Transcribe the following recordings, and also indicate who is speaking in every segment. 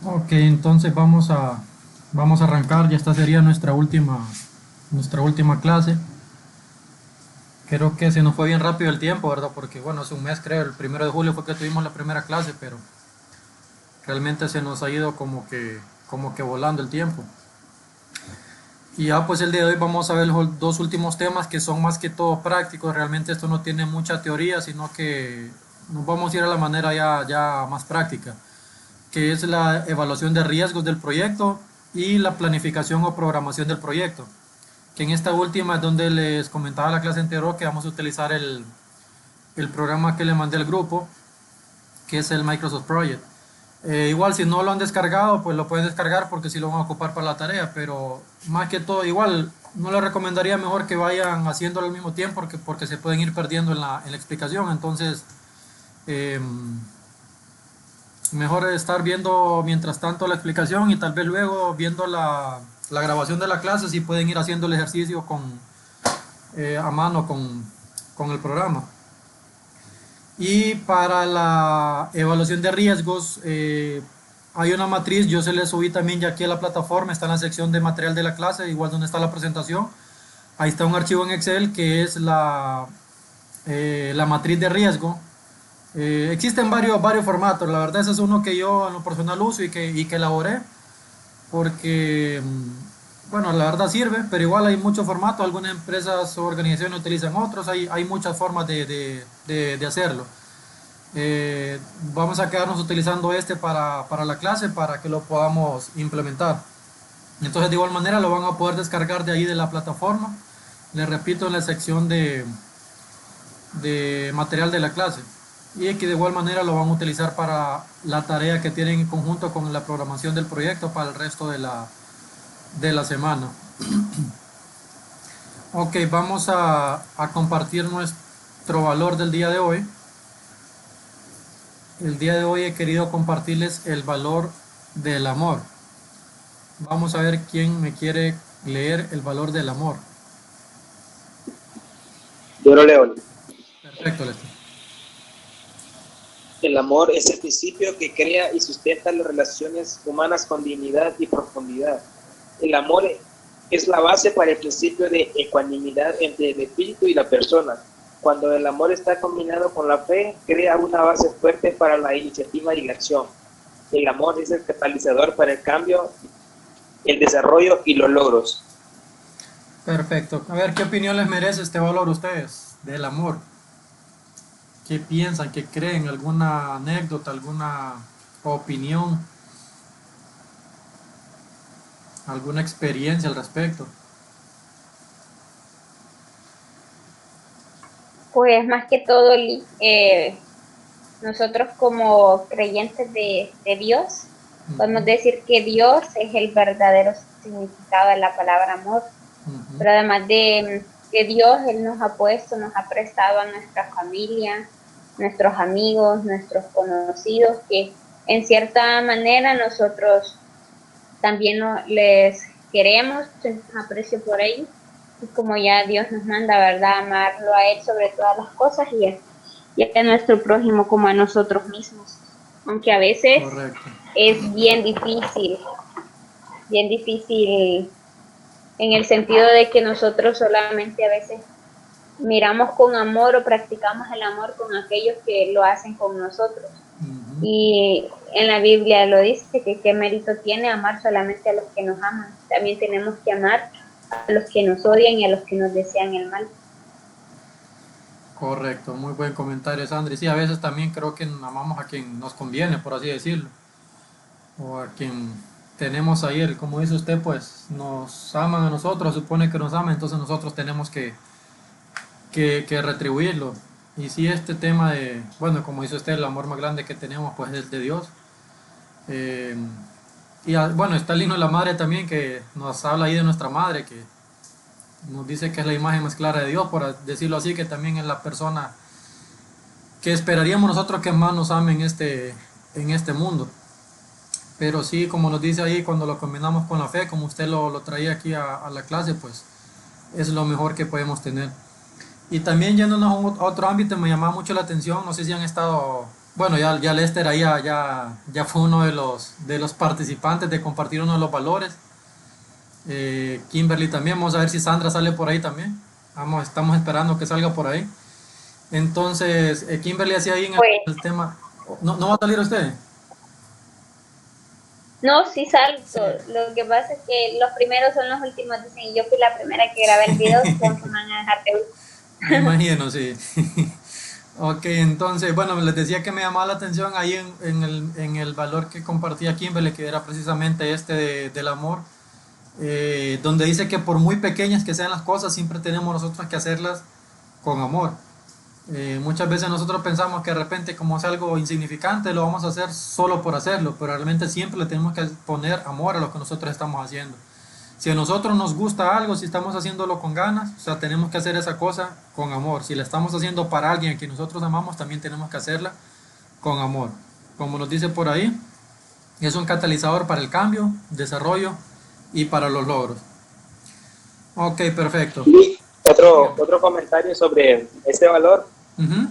Speaker 1: Ok, entonces vamos a arrancar, ya esta sería nuestra última clase. Creo que se nos fue bien rápido el tiempo, ¿verdad? Porque bueno, hace un mes creo, el 1 de julio fue que tuvimos la primera clase, pero realmente se nos ha ido como que volando el tiempo. Y ya pues el día de hoy vamos a ver los dos últimos temas que son más que todo prácticos. Realmente esto no tiene mucha teoría, sino que nos vamos a ir a la manera ya más práctica, que es la evaluación de riesgos del proyecto y la planificación o programación del proyecto. Que en esta última es donde les comentaba la clase anterior que vamos a utilizar el programa que le mandé al grupo, que es el Microsoft Project. Igual si no lo han descargado, pues lo pueden descargar porque sí lo van a ocupar para la tarea, pero más que todo, igual no les recomendaría mejor que vayan haciéndolo al mismo tiempo porque se pueden ir perdiendo en la explicación. Entonces, eh, mejor estar viendo mientras tanto la explicación y tal vez luego viendo la grabación de la clase si pueden ir haciendo el ejercicio a mano con el programa. Y para la evaluación de riesgos, hay una matriz, yo se les subí también ya aquí a la plataforma, está en la sección de material de la clase, igual donde está la presentación. Ahí está un archivo en Excel que es la matriz de riesgo. Existen varios formatos, la verdad ese es uno que yo en lo personal uso y que elaboré, porque, bueno, la verdad sirve, pero igual hay muchos formatos, algunas empresas o organizaciones utilizan otros, hay muchas formas de hacerlo. Vamos a quedarnos utilizando este para la clase para que lo podamos implementar. Entonces de igual manera lo van a poder descargar de ahí de la plataforma. Les repito, en la sección de material de la clase. Y que de igual manera lo van a utilizar para la tarea que tienen en conjunto con la programación del proyecto para el resto de la semana. Ok, vamos a compartir nuestro valor del día de hoy. El día de hoy he querido compartirles el valor del amor. Vamos a ver quién me quiere leer el valor del amor.
Speaker 2: Yo lo leo.
Speaker 1: Perfecto, Lester.
Speaker 2: El amor es el principio que crea y sustenta las relaciones humanas con dignidad y profundidad. El amor es la base para el principio de ecuanimidad entre el espíritu y la persona. Cuando el amor está combinado con la fe, crea una base fuerte para la iniciativa y la acción. El amor es el catalizador para el cambio, el desarrollo y los logros.
Speaker 1: Perfecto. A ver, ¿qué opinión les merece este valor a ustedes del amor? ¿Qué piensan? ¿Qué creen? ¿Alguna anécdota? ¿Alguna opinión? ¿Alguna experiencia al respecto?
Speaker 3: Pues más que todo, nosotros como creyentes de Dios, podemos
Speaker 1: Ujú,
Speaker 3: decir que Dios es el verdadero significado de la palabra amor.
Speaker 1: ujú.
Speaker 3: Pero además de que Dios, Él nos ha puesto, nos ha prestado a nuestra familia, nuestros amigos, nuestros conocidos, que en cierta manera nosotros también les queremos, tenemos aprecio por ellos. Y como ya Dios nos manda, ¿verdad? Amarlo a Él sobre todas las cosas y a nuestro prójimo como a nosotros mismos. Aunque a veces
Speaker 1: Correcto.
Speaker 3: es bien difícil en el sentido de que nosotros solamente a veces miramos con amor o practicamos el amor con aquellos que lo hacen con nosotros.
Speaker 1: Ujú.
Speaker 3: Y en la Biblia lo dice que qué mérito tiene amar solamente a los que nos aman. También tenemos que amar a los que nos odian y a los que nos desean el mal.
Speaker 1: Correcto, muy buen comentario, Sandri. Sí, a veces también creo que amamos a quien nos conviene, por así decirlo, o a quien tenemos ahí, como dice usted, pues nos aman a nosotros, supone que nos ama, entonces nosotros tenemos que retribuirlo. Y si este tema de, bueno, como dice usted, el amor más grande que tenemos, pues es de Dios. Eh, bueno, está el himno de la madre también, que nos habla ahí de nuestra madre, que nos dice que es la imagen más clara de Dios, por decirlo así, que también es la persona que esperaríamos nosotros que más nos ame en este mundo. Pero sí, como nos dice ahí, cuando lo combinamos con la fe, como usted lo traía aquí a la clase, pues es lo mejor que podemos tener. Y también yéndonos a otro ámbito, me llamaba mucho la atención, no sé si han estado, Bueno, ya Lester ahí ya fue uno de los participantes de compartir uno de los valores. Kimberly también, vamos a ver si Sandra sale por ahí también. Estamos esperando que salga por ahí. Entonces, Kimberly hacía ahí en
Speaker 3: Pues,
Speaker 1: el tema. ¿No va a salir usted?
Speaker 3: no, sí salto.
Speaker 1: Sí,
Speaker 3: Lo que pasa es que los primeros son los últimos, dicen, y yo fui la primera que grabé el video, supongo que me van a dejar de
Speaker 1: me imagino, sí. Ok, entonces, bueno, les decía que me llamaba la atención ahí en el valor que compartía Kimberly, que era precisamente este del amor, donde dice que por muy pequeñas que sean las cosas, siempre tenemos nosotros que hacerlas con amor. Muchas veces nosotros pensamos que de repente como es algo insignificante lo vamos a hacer solo por hacerlo, pero realmente siempre le tenemos que poner amor a lo que nosotros estamos haciendo. Si a nosotros nos gusta algo, si estamos haciéndolo con ganas, o sea, tenemos que hacer esa cosa con amor. Si la estamos haciendo para alguien a quien nosotros amamos, también tenemos que hacerla con amor. Como nos dice por ahí, es un catalizador para el cambio, desarrollo y para los logros. Ok, perfecto.
Speaker 2: Y
Speaker 1: Dígame.
Speaker 2: otro comentario sobre este valor,
Speaker 1: Ujú,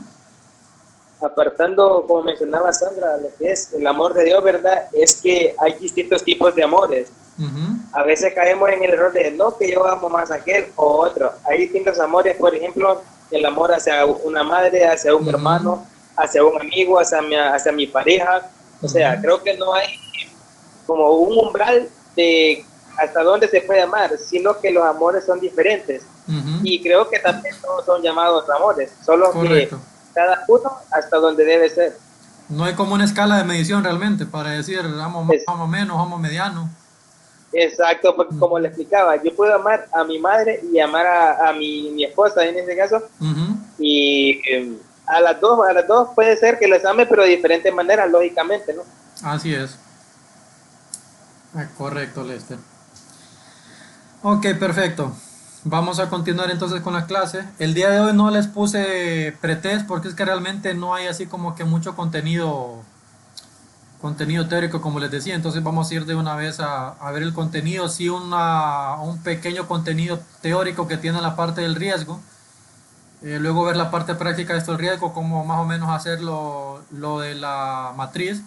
Speaker 2: apartando, como mencionaba Sandra, lo que es el amor de Dios, ¿verdad? Es que hay distintos tipos de amores.
Speaker 1: ujú,
Speaker 2: A veces caemos en el error de no, que yo amo más a aquel o otro. Hay distintos amores, por ejemplo, el amor hacia una madre, hacia un
Speaker 1: ujú,
Speaker 2: hermano, hacia un amigo, hacia mi pareja. O
Speaker 1: ujú,
Speaker 2: sea, creo que no hay como un umbral de hasta dónde se puede amar, sino que los amores son diferentes.
Speaker 1: ujú.
Speaker 2: Y creo que también todos son llamados amores, solo que
Speaker 1: Correcto.
Speaker 2: cada uno hasta donde debe ser.
Speaker 1: No hay como una escala de medición realmente para decir amo más,
Speaker 2: Es,
Speaker 1: amo menos, amo mediano.
Speaker 2: exacto, porque como le
Speaker 1: Ujú,
Speaker 2: explicaba, yo puedo amar a mi madre y amar a mi esposa en este caso,
Speaker 1: ujú.
Speaker 2: y a las dos puede ser que les ame, pero de diferentes maneras, lógicamente, ¿no?
Speaker 1: Así es. Correcto, Lester. Ok, perfecto. Vamos a continuar entonces con la clase. El día de hoy no les puse pretest porque es que realmente no hay así como que mucho contenido teórico como les decía. Entonces vamos a ir de una vez a ver el contenido. Sí, un pequeño contenido teórico que tiene la parte del riesgo. Luego ver la parte práctica de estos riesgos, cómo más o menos hacer lo de la matriz.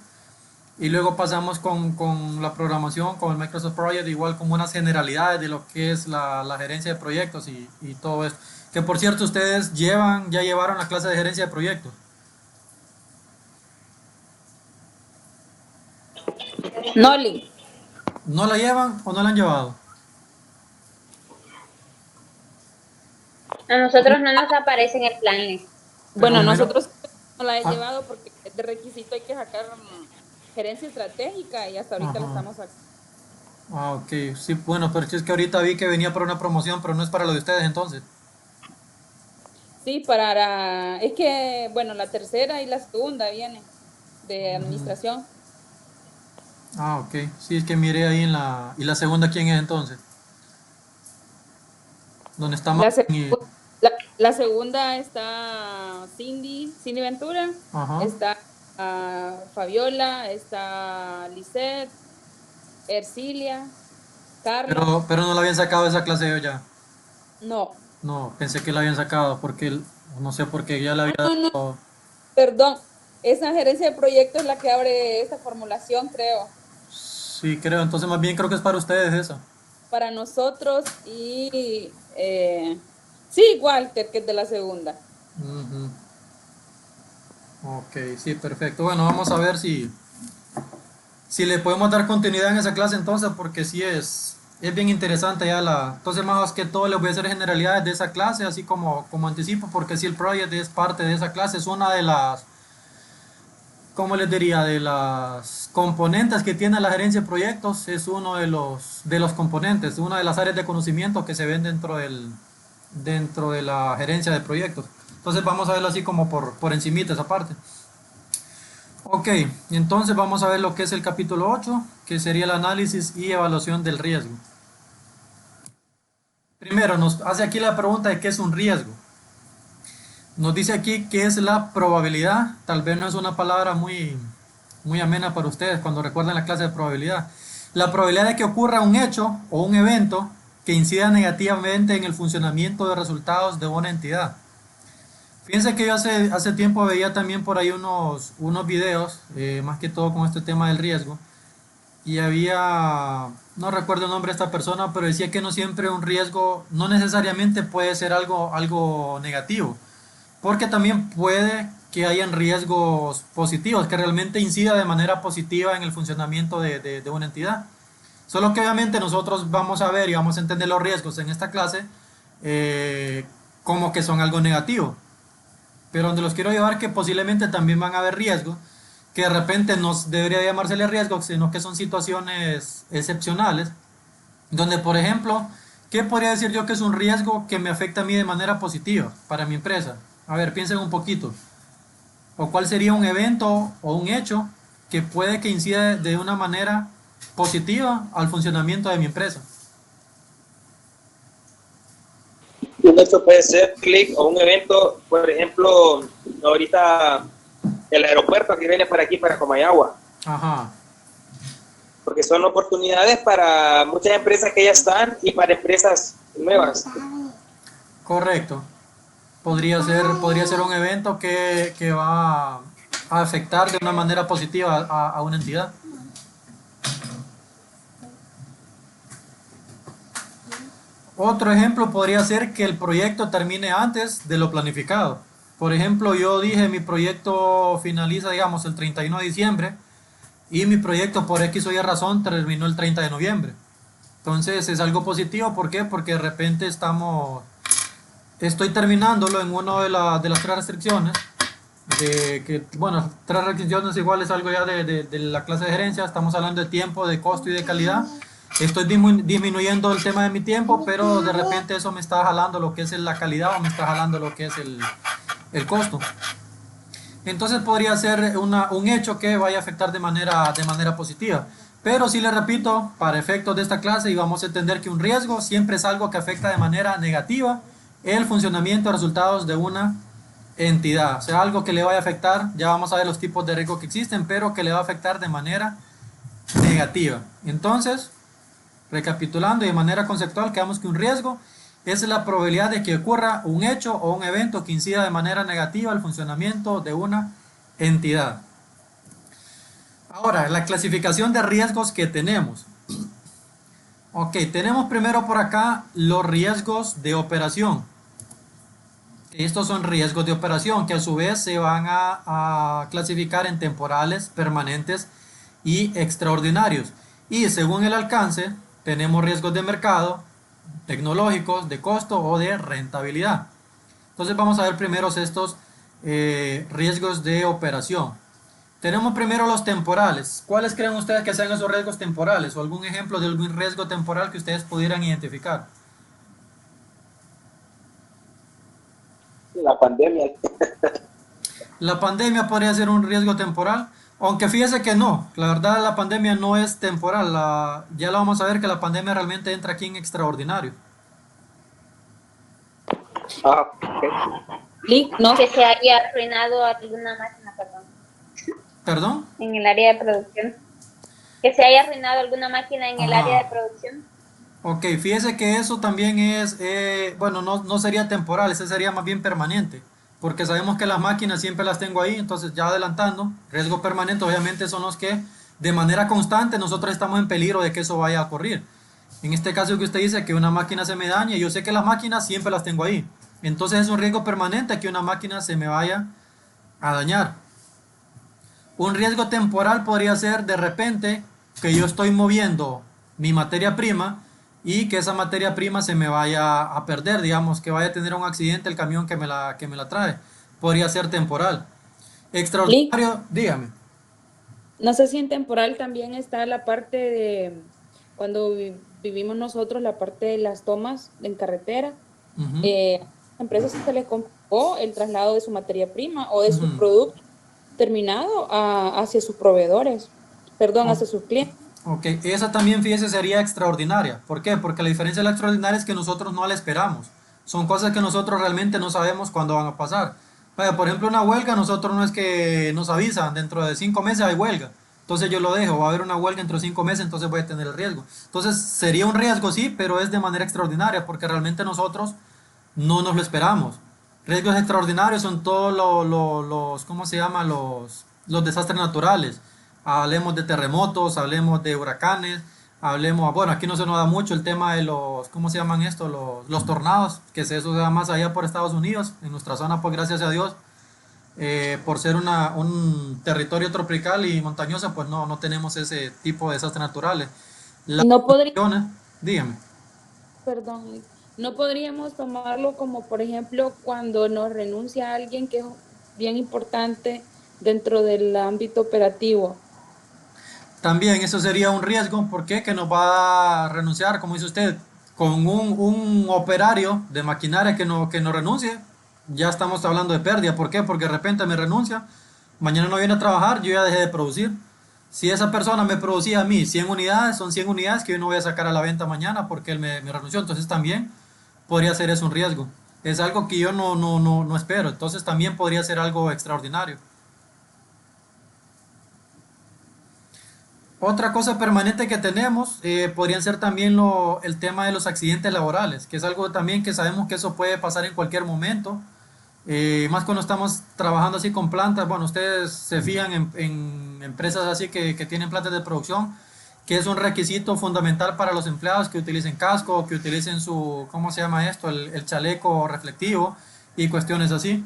Speaker 1: Y luego pasamos con la programación, con el Microsoft Project, igual como unas generalidades de lo que es la gerencia de proyectos y todo esto. Que por cierto, ustedes ya llevaron la clase de gerencia de proyectos.
Speaker 4: Noli.
Speaker 1: ¿No la llevan o no la han llevado?
Speaker 3: a nosotros no nos aparece en el plan list.
Speaker 1: Pero
Speaker 4: Bueno,
Speaker 1: me imagino.
Speaker 4: nosotros no la he
Speaker 1: Ah,
Speaker 4: llevado porque de requisito hay que sacar gerencia estratégica y hasta ahorita la
Speaker 1: ajá.
Speaker 4: estamos sacando.
Speaker 1: Ah, ok. Sí, bueno, pero es que ahorita vi que venía para una promoción, pero no es para lo de ustedes entonces.
Speaker 4: Sí, es que, bueno, la tercera y la segunda viene de administración.
Speaker 1: Ah, ok. Sí, es que miré ahí en la. ¿Y la segunda quién es entonces? ¿Dónde está
Speaker 4: La,
Speaker 1: Martín
Speaker 4: seg-
Speaker 1: y-
Speaker 4: la segunda está Cindy Ventura,
Speaker 1: Ajá.
Speaker 4: está Fabiola, está Lisette, Ercilia, Carlos.
Speaker 1: Pero no la habían sacado de esa clase yo ya.
Speaker 4: No,
Speaker 1: No, pensé que la habían sacado porque no sé por qué ya la había
Speaker 4: no, no,
Speaker 1: dado.
Speaker 4: perdón. Esa gerencia de proyectos es la que abre esta formulación, creo,
Speaker 1: Sí, creo. Entonces más bien creo que es para ustedes esa.
Speaker 4: para nosotros y sí, Walter, que es de la segunda.
Speaker 1: Ujú. Ok, sí, perfecto. Bueno, vamos a ver si le podemos dar continuidad en esa clase entonces, porque sí es bien interesante ya la. Entonces más que todo les voy a hacer generalidades de esa clase, así como anticipo, porque si el project es parte de esa clase, es una de las, ¿cómo les diría? De las componentes que tiene la gerencia de proyectos, es uno de los componentes, una de las áreas de conocimiento que se ven dentro de la gerencia de proyectos. Entonces vamos a verlo así como por encimita esa parte. Ok, entonces vamos a ver lo que es el capítulo 8, que sería el análisis y evaluación del riesgo. Primero, nos hace aquí la pregunta de qué es un riesgo. Nos dice aquí que es la probabilidad, tal vez no es una palabra muy amena para ustedes cuando recuerdan la clase de probabilidad. La probabilidad de que ocurra un hecho o un evento que incida negativamente en el funcionamiento de resultados de una entidad. Fíjense que yo hace tiempo veía también por ahí unos videos, más que todo con este tema del riesgo, y había, no recuerdo el nombre de esta persona, pero decía que no siempre un riesgo, no necesariamente puede ser algo negativo, porque también puede que hayan riesgos positivos, que realmente incida de manera positiva en el funcionamiento de una entidad. Solo que obviamente nosotros vamos a ver y vamos a entender los riesgos en esta clase eh, como que son algo negativo. Pero donde los quiero llevar que posiblemente también van a haber riesgos, que de repente no debería llamársele riesgos, sino que son situaciones excepcionales, donde por ejemplo, ¿qué podría decir yo que es un riesgo que me afecta a mí de manera positiva para mi empresa? A ver, piensen un poquito. ¿O cuál sería un evento o un hecho que puede que incida de una manera positiva al funcionamiento de mi empresa?
Speaker 2: Un hecho puede ser clic o un evento, por ejemplo, ahorita el aeropuerto que viene para aquí, para Comayagua,
Speaker 1: Ajá,
Speaker 2: porque son oportunidades para muchas empresas que ya están y para empresas nuevas.
Speaker 1: correcto. Podría ser un evento que va a afectar de una manera positiva a una entidad. Otro ejemplo podría ser que el proyecto termine antes de lo planificado. Por ejemplo, yo dije mi proyecto finaliza, digamos, el 31 de diciembre y mi proyecto por X o Y razón terminó el 30 de noviembre. Entonces es algo positivo, ¿por qué? Porque de repente estoy terminándolo en una de las tres restricciones, bueno, tres restricciones igual es algo ya de la clase de gerencia, estamos hablando de tiempo, de costo y de calidad. Estoy disminuyendo el tema de mi tiempo, pero de repente eso me está jalando lo que es la calidad o me está jalando lo que es el costo. Entonces podría ser un hecho que vaya a afectar de manera positiva. Pero sí le repito, para efectos de esta clase y vamos a entender que un riesgo siempre es algo que afecta de manera negativa el funcionamiento y resultados de una entidad. O sea, algo que le vaya a afectar, ya vamos a ver los tipos de riesgo que existen, pero que le va a afectar de manera negativa. Entonces, recapitulando y de manera conceptual, quedamos que un riesgo es la probabilidad de que ocurra un hecho o un evento que incida de manera negativa al funcionamiento de una entidad. Ahora, la clasificación de riesgos que tenemos. Ok, tenemos primero por acá los riesgos de operación. Estos son riesgos de operación que a su vez se van a clasificar en temporales, permanentes y extraordinarios. Y según el alcance, tenemos riesgos de mercado, tecnológicos, de costo o de rentabilidad. Entonces vamos a ver primero estos riesgos de operación. Tenemos primero los temporales. ¿Cuáles creen ustedes que sean esos riesgos temporales? ¿O algún ejemplo de algún riesgo temporal que ustedes pudieran identificar?
Speaker 2: La pandemia.
Speaker 1: La pandemia podría ser un riesgo temporal, aunque fíjese que no, la verdad la pandemia no es temporal, ya lo vamos a ver que la pandemia realmente entra aquí en extraordinario.
Speaker 2: Ah, ok.
Speaker 4: Clic, no.
Speaker 3: Que se haya arruinado alguna máquina, perdón,
Speaker 1: ¿Perdón?
Speaker 3: en el área de producción. Que se haya arruinado alguna máquina en el área de
Speaker 1: Ajá.
Speaker 3: producción.
Speaker 1: Ok, fíjese que eso también es, bueno, no sería temporal, ese sería más bien permanente, porque sabemos que las máquinas siempre las tengo ahí, entonces ya adelantando, riesgo permanente obviamente son los que de manera constante nosotros estamos en peligro de que eso vaya a ocurrir. En este caso que usted dice que una máquina se me dañe, yo sé que las máquinas siempre las tengo ahí, entonces es un riesgo permanente que una máquina se me vaya a dañar. Un riesgo temporal podría ser de repente que yo estoy moviendo mi materia prima y que esa materia prima se me vaya a perder, digamos, que vaya a tener un accidente el camión que me la trae. Podría ser temporal.
Speaker 4: Clic.
Speaker 1: Extraordinario, dígame.
Speaker 4: No sé si en temporal también está la parte de cuando vivimos nosotros, la parte de las tomas en carretera.
Speaker 1: Ujú,
Speaker 4: A las empresas se les complicó el traslado de su materia prima o de su
Speaker 1: ujú.
Speaker 4: producto terminado hacia sus proveedores, perdón,
Speaker 1: O-
Speaker 4: hacia sus clientes.
Speaker 1: Ok, esa también, fíjese, sería extraordinaria. ¿Por qué? Porque la diferencia de la extraordinaria es que nosotros no la esperamos. Son cosas que nosotros realmente no sabemos cuándo van a pasar. Vaya, por ejemplo, una huelga, nosotros no es que nos avisan, dentro de 5 meses hay huelga. Entonces yo lo dejo, va a haber una huelga dentro de 5 meses, entonces voy a tener el riesgo. Entonces sería un riesgo, sí, pero es de manera extraordinaria, porque realmente nosotros no nos lo esperamos. Riesgos extraordinarios son todos los, ¿cómo se llama? Los desastres naturales. Hablemos de terremotos, hablemos de huracanes, hablemos, bueno, aquí no se nos da mucho el tema de los, ¿cómo se llaman esto? Los tornados, que eso se da más allá por Estados Unidos. En nuestra zona, pues gracias a Dios, por ser un territorio tropical y montañoso, pues no tenemos ese tipo de desastres naturales. Las
Speaker 4: No podría,
Speaker 1: inundaciones, dígame.
Speaker 4: perdón, no podríamos tomarlo como, por ejemplo, cuando nos renuncia alguien que es bien importante dentro del ámbito operativo.
Speaker 1: También eso sería un riesgo, ¿por qué? Que nos va a renunciar, como dice usted, con un operario de maquinaria que no renuncie, ya estamos hablando de pérdida. ¿Por qué? Porque de repente me renuncia, mañana no viene a trabajar, yo ya dejé de producir. Si esa persona me producía a mí 100 unidades, son 100 unidades que yo no voy a sacar a la venta mañana porque él me renunció. Entonces también podría ser eso un riesgo. Es algo que yo no espero. Entonces también podría ser algo extraordinario. Otra cosa permanente que tenemos podrían ser también el tema de los accidentes laborales, que es algo también que sabemos que eso puede pasar en cualquier momento, más cuando estamos trabajando así con plantas. Bueno, ustedes se fijan en empresas así que tienen plantas de producción, que es un requisito fundamental para los empleados que utilicen casco, que utilicen su, ¿cómo se llama esto? El chaleco reflectivo y cuestiones así.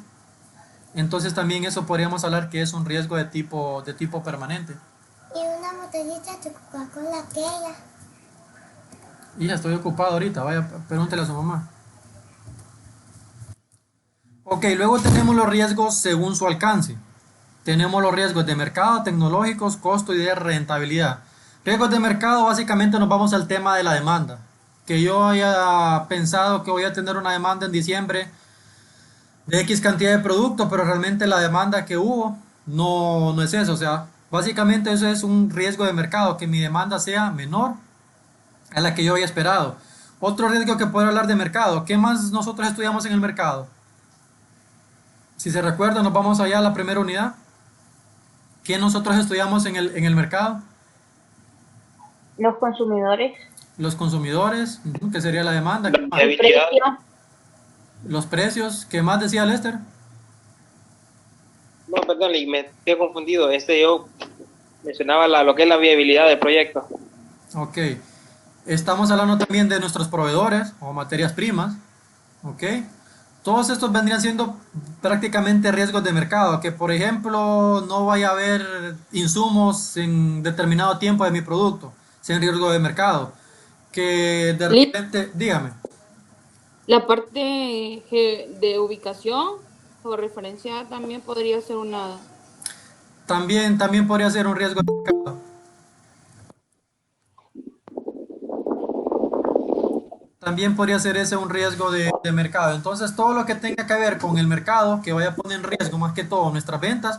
Speaker 1: Entonces también eso podríamos hablar que es un riesgo de tipo permanente.
Speaker 5: Y una botellita de Coca-Cola aquella.
Speaker 1: Y ya estoy ocupado ahorita, vaya, pregúntele a su mamá. Ok, luego tenemos los riesgos según su alcance. Tenemos los riesgos de mercado, tecnológicos, costo y de rentabilidad. Riesgos de mercado, básicamente nos vamos al tema de la demanda. Que yo haya pensado que voy a tener una demanda en diciembre de X cantidad de productos, pero realmente la demanda que hubo no es eso. O sea, básicamente eso es un riesgo de mercado, que mi demanda sea menor a la que yo había esperado. Otro riesgo que puedo hablar de mercado. ¿Qué más nosotros estudiamos en el mercado? Si se recuerda, nos vamos allá a la primera unidad. ¿Qué nosotros estudiamos en el mercado?
Speaker 3: Los consumidores,
Speaker 1: Los consumidores, que sería la demanda.
Speaker 2: La
Speaker 1: ¿Qué más?
Speaker 3: el
Speaker 2: viabilidad.
Speaker 3: precio,
Speaker 1: Los precios. ¿Qué más decía Lester?
Speaker 2: No, perdón, me estoy confundido. Yo mencionaba lo que es la viabilidad del proyecto.
Speaker 1: Ok. Estamos hablando también de nuestros proveedores o materias primas. Ok. Todos estos vendrían siendo prácticamente riesgos de mercado, que por ejemplo no vaya a haber insumos en determinado tiempo de mi producto, sea un riesgo de mercado. Que de
Speaker 4: Lit-
Speaker 1: repente, dígame,
Speaker 4: La parte de ubicación o referencia también podría ser una...
Speaker 1: también podría ser un riesgo de mercado. También podría ser ese un riesgo de mercado. Entonces, todo lo que tenga que ver con el mercado, que vaya a poner en riesgo más que todo nuestras ventas,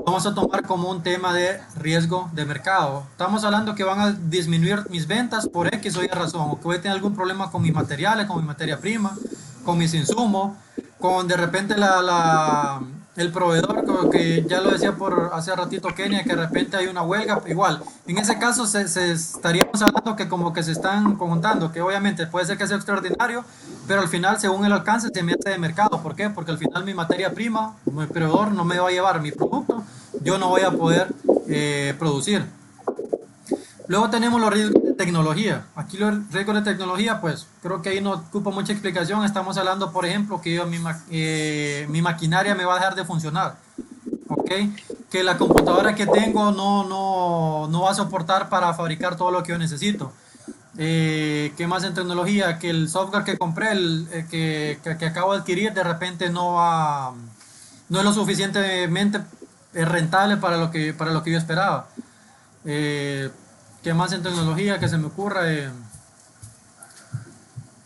Speaker 1: vamos a tomar como un tema de riesgo de mercado. Estamos hablando que van a disminuir mis ventas por X o Y razón, o que voy a tener algún problema con mis materiales, con mi materia prima, con mis insumos, con de repente el proveedor, como que ya lo decía por hace ratito Kenia, que de repente hay una huelga. Igual, en ese caso se estaríamos hablando que como que se están conjuntando, que obviamente puede ser que sea extraordinario, pero al final según el alcance se me hace de mercado. ¿Por qué? Porque al final mi materia prima, mi proveedor no me va a llevar mi producto, yo no voy a poder producir. Luego tenemos los riesgos de tecnología. Aquí los riesgos de tecnología, pues creo que ahí no ocupa mucha explicación. Estamos hablando, por ejemplo, que mi maquinaria me va a dejar de funcionar. ¿Ok? Que la computadora que tengo no va a soportar para fabricar todo lo que yo necesito. ¿Qué más en tecnología? Que el software que compré, que acabo de adquirir, de repente no es lo suficientemente rentable para lo que yo esperaba. Eh, ¿Qué más en tecnología que se me ocurra?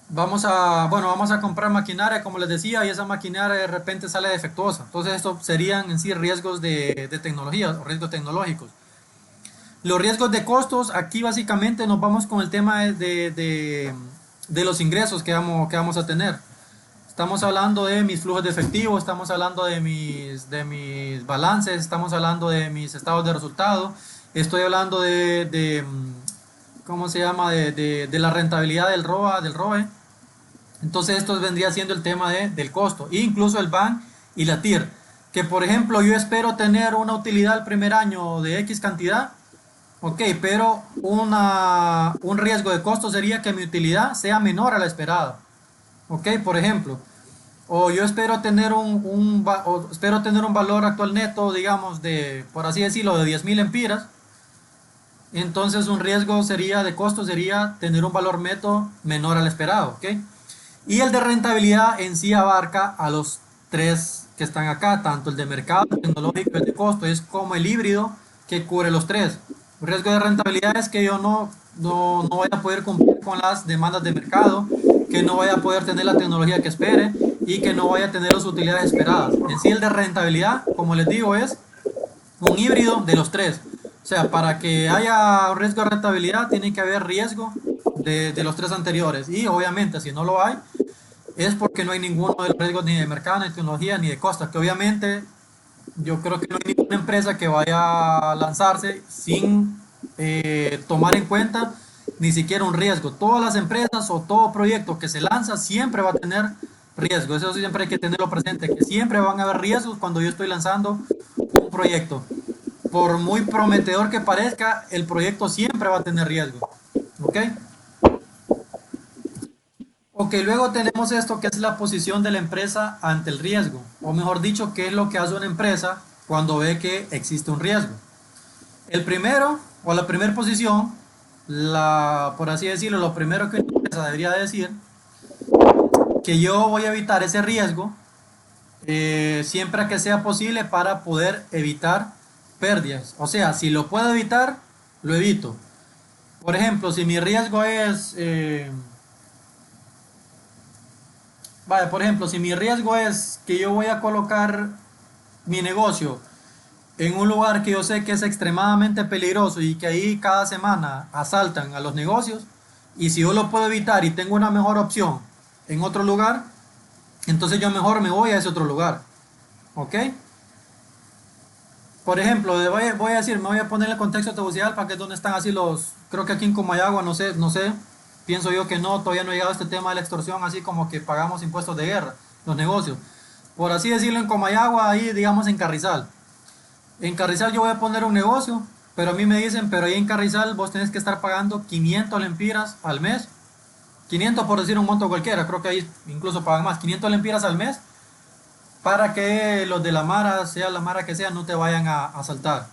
Speaker 1: Vamos a comprar maquinaria, como les decía, y esa maquinaria de repente sale defectuosa. Entonces, estos serían en sí riesgos de tecnología o riesgos tecnológicos. Los riesgos de costos, aquí básicamente nos vamos con el tema de los ingresos que vamos a tener. Estamos hablando de mis flujos de efectivo, estamos hablando de mis balances, estamos hablando de mis estados de resultado, estoy hablando ¿cómo se llama? De la rentabilidad del ROA, del ROE. Entonces esto vendría siendo el tema del costo, e incluso el BAN y la TIR, que por ejemplo yo espero tener una utilidad el primer año de X cantidad, ok, pero un riesgo de costo sería que mi utilidad sea menor a la esperada, ok, por ejemplo, o yo espero tener o espero tener un valor actual neto, digamos, de, por así decirlo, de 10.000 empiras. Entonces un riesgo sería de costo sería tener un valor neto menor al esperado, ¿ok? Y el de rentabilidad en sí abarca a los tres que están acá, tanto el de mercado, el tecnológico y el de costo, es como el híbrido que cubre los tres. El riesgo de rentabilidad es que yo no voy a poder cumplir con las demandas de mercado, que no voy a poder tener la tecnología que espere y que no vaya a tener las utilidades esperadas. En sí el de rentabilidad, como les digo, es un híbrido de los tres. O sea, para que haya riesgo de rentabilidad, tiene que haber riesgo de los tres anteriores. Y obviamente, si no lo hay, es porque no hay ninguno de los riesgos ni de mercado, ni de tecnología, ni de costas. Que obviamente yo creo que no hay ninguna empresa que vaya a lanzarse sin tomar en cuenta ni siquiera un riesgo. Todas las empresas o todo proyecto que se lanza siempre va a tener riesgo. Eso siempre hay que tenerlo presente, que siempre van a haber riesgos cuando yo estoy lanzando un proyecto. Por muy prometedor que parezca, el proyecto siempre va a tener riesgo. ¿Ok? Ok, luego tenemos esto que es la posición de la empresa ante el riesgo, o mejor dicho, qué es lo que hace una empresa cuando ve que existe un riesgo. El primero, o la primera posición, por así decirlo, lo primero que una empresa debería decir, que yo voy a evitar ese riesgo siempre que sea posible para poder evitar pérdidas. O sea, si lo puedo evitar, lo evito. Por ejemplo, si mi riesgo es... vale, por ejemplo, si mi riesgo es que yo voy a colocar mi negocio en un lugar que yo sé que es extremadamente peligroso y que ahí cada semana asaltan a los negocios, y si yo lo puedo evitar y tengo una mejor opción en otro lugar, entonces yo mejor me voy a ese otro lugar. ¿Ok? Por ejemplo, voy a decir, me voy a poner el contexto de Tegucigalpa, que es donde están así los, creo que aquí en Comayagua, no sé, pienso yo que no, todavía no ha llegado este tema de la extorsión, así como que pagamos impuestos de guerra, los negocios. Por así decirlo, en Comayagua, ahí digamos en Carrizal. En Carrizal yo voy a poner un negocio, pero a mí me dicen, pero ahí en Carrizal vos tenés que estar pagando 500 lempiras al mes. 500 por decir un monto cualquiera, creo que ahí incluso pagan más, 500 lempiras al mes para que los de la Mara, sea la Mara que sea, no te vayan a asaltar.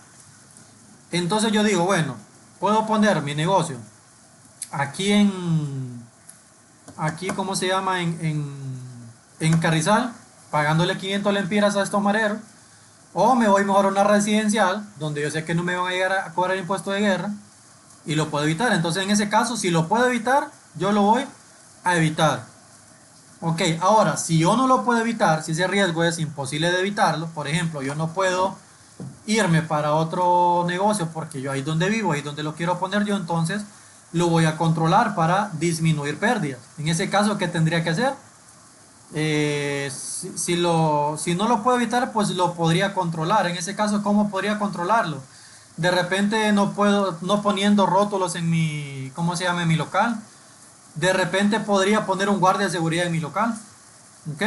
Speaker 1: Entonces yo digo, bueno, puedo poner mi negocio aquí aquí, ¿cómo se llama? En Carrizal, pagándole 500 lempiras a estos mareros, o me voy mejor a una residencial, donde yo sé que no me van a llegar a cobrar impuesto de guerra, y lo puedo evitar. Entonces en ese caso, si lo puedo evitar, yo lo voy a evitar. Ok, ahora, si yo no lo puedo evitar, si ese riesgo es imposible de evitarlo, por ejemplo, yo no puedo irme para otro negocio porque yo ahí donde vivo, ahí donde lo quiero poner yo, entonces lo voy a controlar para disminuir pérdidas. En ese caso, ¿qué tendría que hacer? Si no lo puedo evitar, pues lo podría controlar. En ese caso, ¿cómo podría controlarlo? De repente no poniendo rótulos en mi, ¿cómo se llama? En mi local. De repente podría poner un guardia de seguridad en mi local. ¿Ok?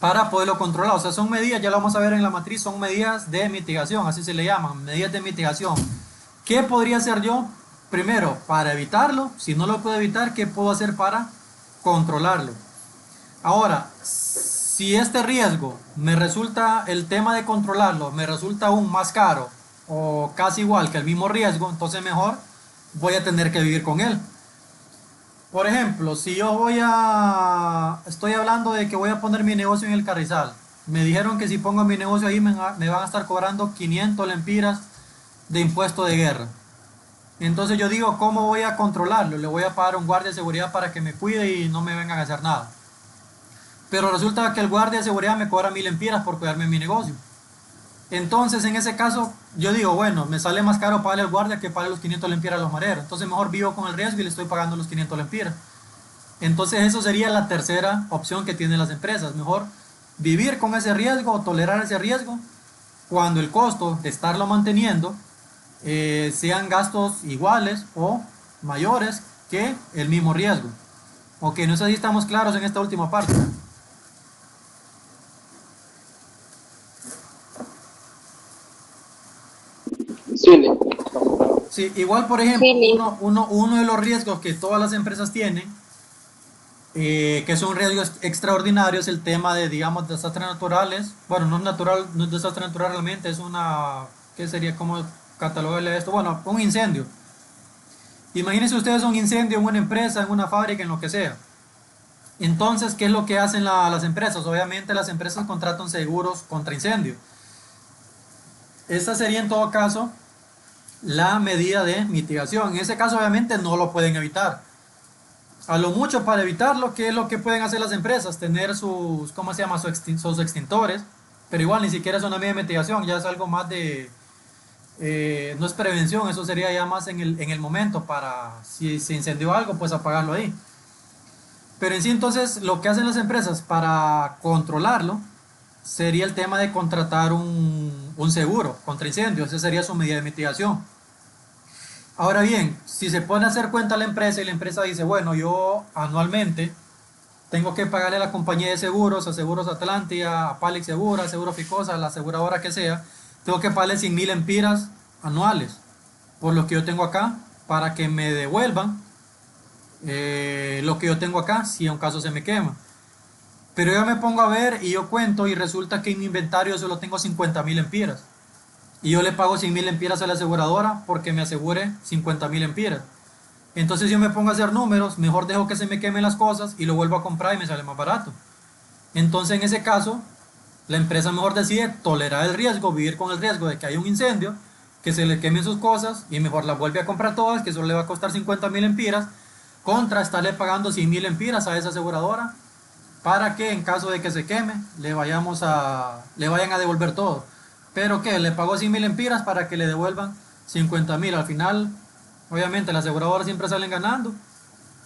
Speaker 1: Para poderlo controlar. O sea, son medidas, ya lo vamos a ver en la matriz, son medidas de mitigación, así se le llaman, medidas de mitigación. ¿Qué podría hacer yo? Primero, para evitarlo. Si no lo puedo evitar, ¿qué puedo hacer para controlarlo? Ahora, si este riesgo me resulta, el tema de controlarlo, me resulta aún más caro o casi igual que el mismo riesgo, entonces mejor voy a tener que vivir con él. Por ejemplo, si estoy hablando de que voy a poner mi negocio en el Carrizal. Me dijeron que si pongo mi negocio ahí me van a estar cobrando 500 lempiras de impuesto de guerra. Entonces yo digo, ¿cómo voy a controlarlo? Le voy a pagar a un guardia de seguridad para que me cuide y no me vengan a hacer nada. Pero resulta que el guardia de seguridad me cobra 1000 lempiras por cuidarme en mi negocio. Entonces, en ese caso, yo digo, bueno, me sale más caro pagarle al guardia que pagarle los 500 lempiras a los mareros. Entonces, mejor vivo con el riesgo y le estoy pagando los 500 lempiras. Entonces, eso sería la tercera opción que tienen las empresas. Mejor vivir con ese riesgo o tolerar ese riesgo cuando el costo de estarlo manteniendo sean gastos iguales o mayores que el mismo riesgo. Ok, no sé si estamos claros en esta última parte.
Speaker 2: Sí,
Speaker 1: Sí, igual por ejemplo,
Speaker 3: Sí, Liz.
Speaker 1: uno de los riesgos que todas las empresas tienen, que son riesgos extraordinarios, el tema de, digamos, desastres naturales. Bueno, no es natural, no es desastre natural realmente, es una, ¿qué sería? ¿Cómo catalogarle esto? Bueno, un incendio. Imagínense ustedes un incendio en una empresa, en una fábrica, en lo que sea. Entonces, ¿qué es lo que hacen las empresas? Obviamente las empresas contratan seguros contra incendio. Esta sería en todo caso la medida de mitigación. En ese caso obviamente no lo pueden evitar. A lo mucho para evitarlo, ¿qué es lo que pueden hacer las empresas? Tener sus, ¿cómo se llama? Sus extintores, pero igual ni siquiera es una medida de mitigación, ya es algo más de, no es prevención, eso sería ya más en el momento para, si se incendió algo, pues apagarlo ahí. Pero en sí entonces lo que hacen las empresas para controlarlo sería el tema de contratar un seguro contra incendios, esa sería su medida de mitigación. Ahora bien, si se pone a hacer cuenta la empresa y la empresa dice, bueno, yo anualmente tengo que pagarle a la compañía de seguros, a Seguros Atlántida, a Palix Segura, a Seguro Ficosa, a la aseguradora que sea, tengo que pagarle 100.000 empiras anuales por lo que yo tengo acá para que me devuelvan lo que yo tengo acá si a un caso se me quema. Pero yo me pongo a ver y yo cuento y resulta que en mi inventario solo tengo 50.000 empiras. Y yo le pago 100.000 empiras a la aseguradora porque me asegure 50.000 empiras. Entonces yo me pongo a hacer números, mejor dejo que se me quemen las cosas y lo vuelvo a comprar y me sale más barato. Entonces en ese caso, la empresa mejor decide tolerar el riesgo, vivir con el riesgo de que haya un incendio, que se le quemen sus cosas y mejor las vuelve a comprar todas, que solo le va a costar 50.000 empiras, contra estarle pagando 100.000 empiras a esa aseguradora para que en caso de que se queme le vayan a devolver todo. Pero que le pagó 100.000 empiras para que le devuelvan 50.000. Al final, obviamente, las aseguradoras siempre salen ganando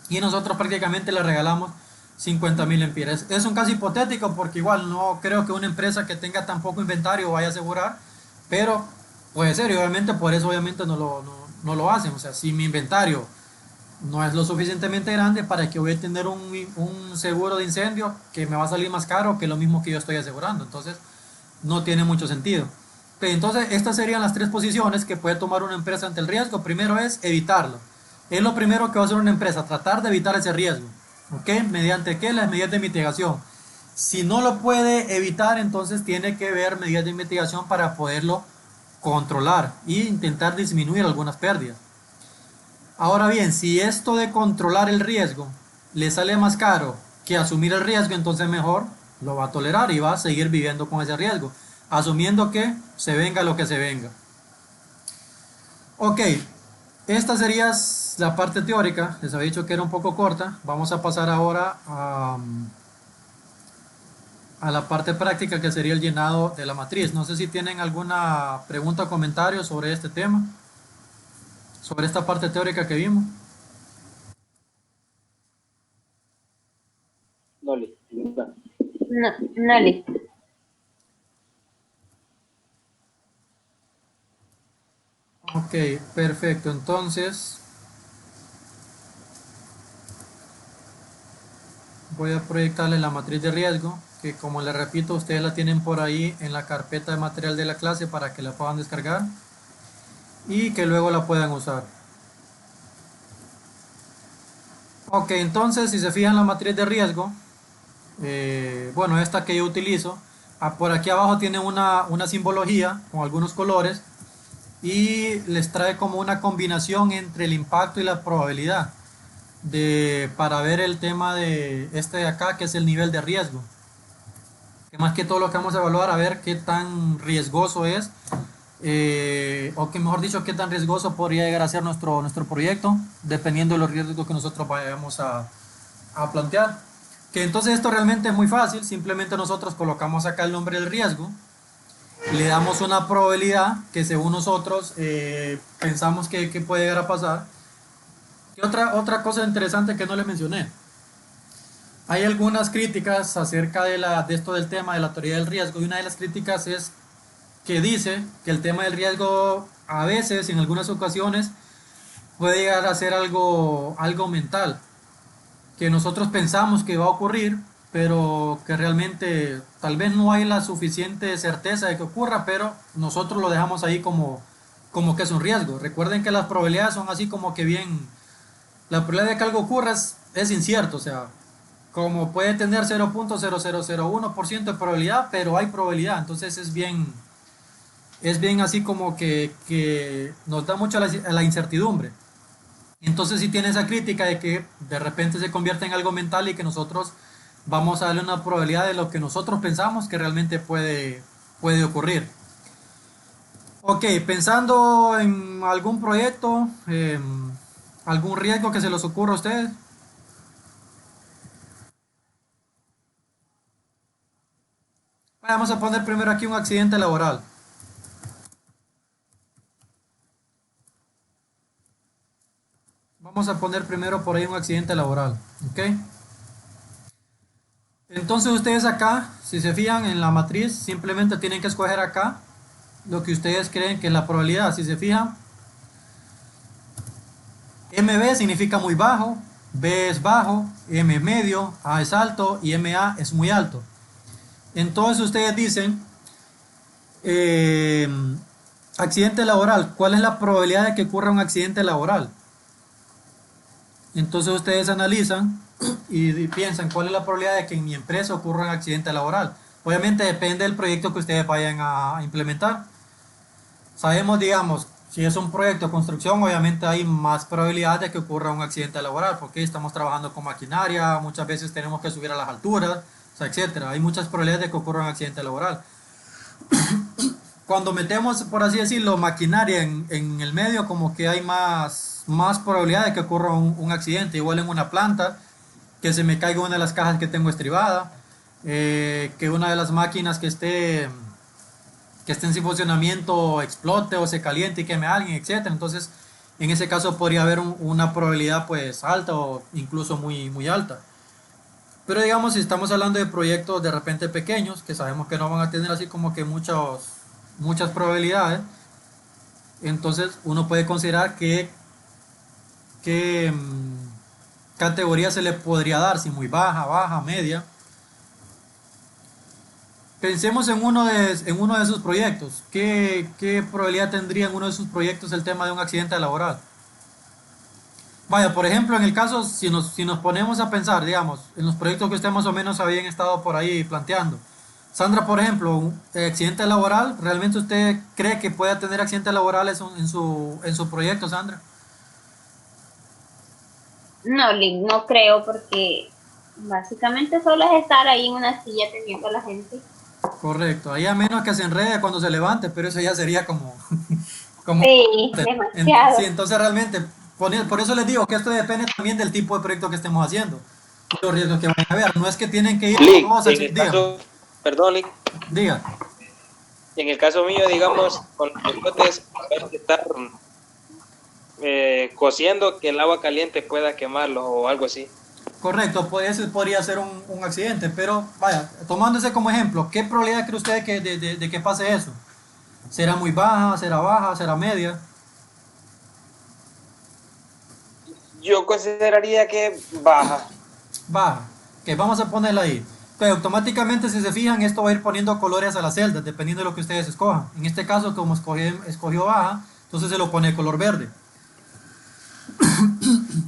Speaker 1: y nosotros prácticamente le regalamos 50.000 empiras. Es un caso hipotético porque igual no creo que una empresa que tenga tan poco inventario vaya a asegurar, pero puede ser y obviamente por eso obviamente no lo hacen. O sea, si mi inventario no es lo suficientemente grande para que voy a tener un seguro de incendio que me va a salir más caro que lo mismo que yo estoy asegurando. Entonces, no tiene mucho sentido. Entonces, estas serían las tres posiciones que puede tomar una empresa ante el riesgo. Primero es evitarlo. Es lo primero que va a hacer una empresa, tratar de evitar ese riesgo. ¿Ok? ¿Mediante qué? Las medidas de mitigación. Si no lo puede evitar, entonces tiene que ver medidas de mitigación para poderlo controlar e intentar disminuir algunas pérdidas. Ahora bien, si esto de controlar el riesgo le sale más caro que asumir el riesgo, entonces mejor lo va a tolerar y va a seguir viviendo con ese riesgo, asumiendo que se venga lo que se venga. Ok, esta sería la parte teórica, les había dicho que era un poco corta, vamos a pasar ahora a la parte práctica que sería el llenado de la matriz. No sé si tienen alguna pregunta o comentario sobre este tema, sobre esta parte teórica que vimos.
Speaker 2: no, no.
Speaker 3: No, no, Liz.
Speaker 1: Ok, perfecto. Entonces voy a proyectarles la matriz de riesgo, que como les repito, ustedes la tienen por ahí en la carpeta de material de la clase para que la puedan descargar y que luego la puedan usar. Ok, entonces si se fijan la matriz de riesgo, bueno, esta que yo utilizo, por aquí abajo tiene una simbología con algunos colores y les trae como una combinación entre el impacto y la probabilidad para ver el tema de este de acá, que es el nivel de riesgo. Que más que todo lo que vamos a evaluar, a ver qué tan riesgoso es, o que mejor dicho, qué tan riesgoso podría llegar a ser nuestro proyecto, dependiendo de los riesgos que nosotros vayamos a plantear. Que entonces esto realmente es muy fácil, simplemente nosotros colocamos acá el nombre del riesgo, le damos una probabilidad que según nosotros pensamos que puede llegar a pasar. Y otra cosa interesante que no les mencioné, hay algunas críticas acerca de esto del tema de la teoría del riesgo y una de las críticas es que dice que el tema del riesgo a veces, en algunas ocasiones, puede llegar a ser algo mental. que nosotros pensamos que va a ocurrir, pero que realmente tal vez no hay la suficiente certeza de que ocurra, pero nosotros lo dejamos ahí como que es un riesgo. Recuerden que las probabilidades son así como que bien, la probabilidad de que algo ocurra es incierto, o sea, como puede tener 0.0001% de probabilidad, pero hay probabilidad, entonces es bien así como que nos da mucho la incertidumbre. Entonces si tiene esa crítica de que de repente se convierte en algo mental y que nosotros vamos a darle una probabilidad de lo que nosotros pensamos que realmente puede ocurrir. Ok, pensando en algún proyecto, algún riesgo que se les ocurra a ustedes. Vamos a poner primero aquí un accidente laboral. Vamos a poner primero por ahí un accidente laboral. Ok. Entonces ustedes acá, si se fijan en la matriz, simplemente tienen que escoger acá lo que ustedes creen que es la probabilidad. Si se fijan, MB significa muy bajo, B es bajo, M es medio, A es alto y MA es muy alto. Entonces ustedes dicen, eh, accidente laboral, ¿cuál es la probabilidad de que ocurra un accidente laboral? Entonces ustedes analizan y piensan cuál es la probabilidad de que en mi empresa ocurra un accidente laboral. Obviamente depende del proyecto que ustedes vayan a implementar. Sabemos, digamos, si es un proyecto de construcción, obviamente hay más probabilidad de que ocurra un accidente laboral, porque estamos trabajando con maquinaria, muchas veces tenemos que subir a las alturas, o sea, etcétera. Hay muchas probabilidades de que ocurra un accidente laboral. Cuando metemos, por así decirlo, maquinaria en el medio, como que hay más probabilidad de que ocurra un accidente. Igual en una planta, que se me caiga una de las cajas que tengo estribada, que una de las máquinas que esté en sin funcionamiento explote o se caliente y queme a alguien, etcétera. Entonces, en ese caso podría haber una probabilidad pues alta o incluso muy alta. Pero digamos, si estamos hablando de proyectos de repente pequeños, que sabemos que no van a tener así como que muchas probabilidades, entonces uno puede considerar que categoría se le podría dar, si muy baja, baja, media. Pensemos en uno de sus proyectos. ¿Qué probabilidad tendría en uno de sus proyectos el tema de un accidente laboral? Vaya, por ejemplo, en el caso, si nos ponemos a pensar, digamos, en los proyectos que usted más o menos habían estado por ahí planteando. Sandra, por ejemplo, un accidente laboral, ¿realmente usted cree que pueda tener accidentes laborales en su proyecto, Sandra?
Speaker 3: No, Link, no creo porque básicamente solo es estar ahí en una silla teniendo a la gente.
Speaker 1: Correcto, ahí a menos que se enrede cuando se levante, pero eso ya sería como
Speaker 3: Sí,
Speaker 1: sí,
Speaker 3: demasiado.
Speaker 1: entonces realmente, por eso les digo que esto depende también del tipo de proyecto que estemos haciendo y los riesgos que vayan a haber. No es que tienen que ir
Speaker 2: Lick,
Speaker 1: todos,
Speaker 2: en el
Speaker 1: dígame,
Speaker 2: caso, perdón, Lick,
Speaker 1: diga.
Speaker 2: en el caso mío, digamos, con los elotes, hay que estar cociendo que el agua caliente pueda quemarlo o algo así.
Speaker 1: Correcto, ese podría ser un accidente, pero vaya, tomándose como ejemplo, ¿qué probabilidad cree usted de que pase eso? ¿Será muy baja, será media?
Speaker 2: Yo consideraría que baja.
Speaker 1: Baja, que vamos a ponerla ahí. Que automáticamente, si se fijan, esto va a ir poniendo colores a las celdas, dependiendo de lo que ustedes escojan. En este caso, como escogió baja, entonces se lo pone de color verde.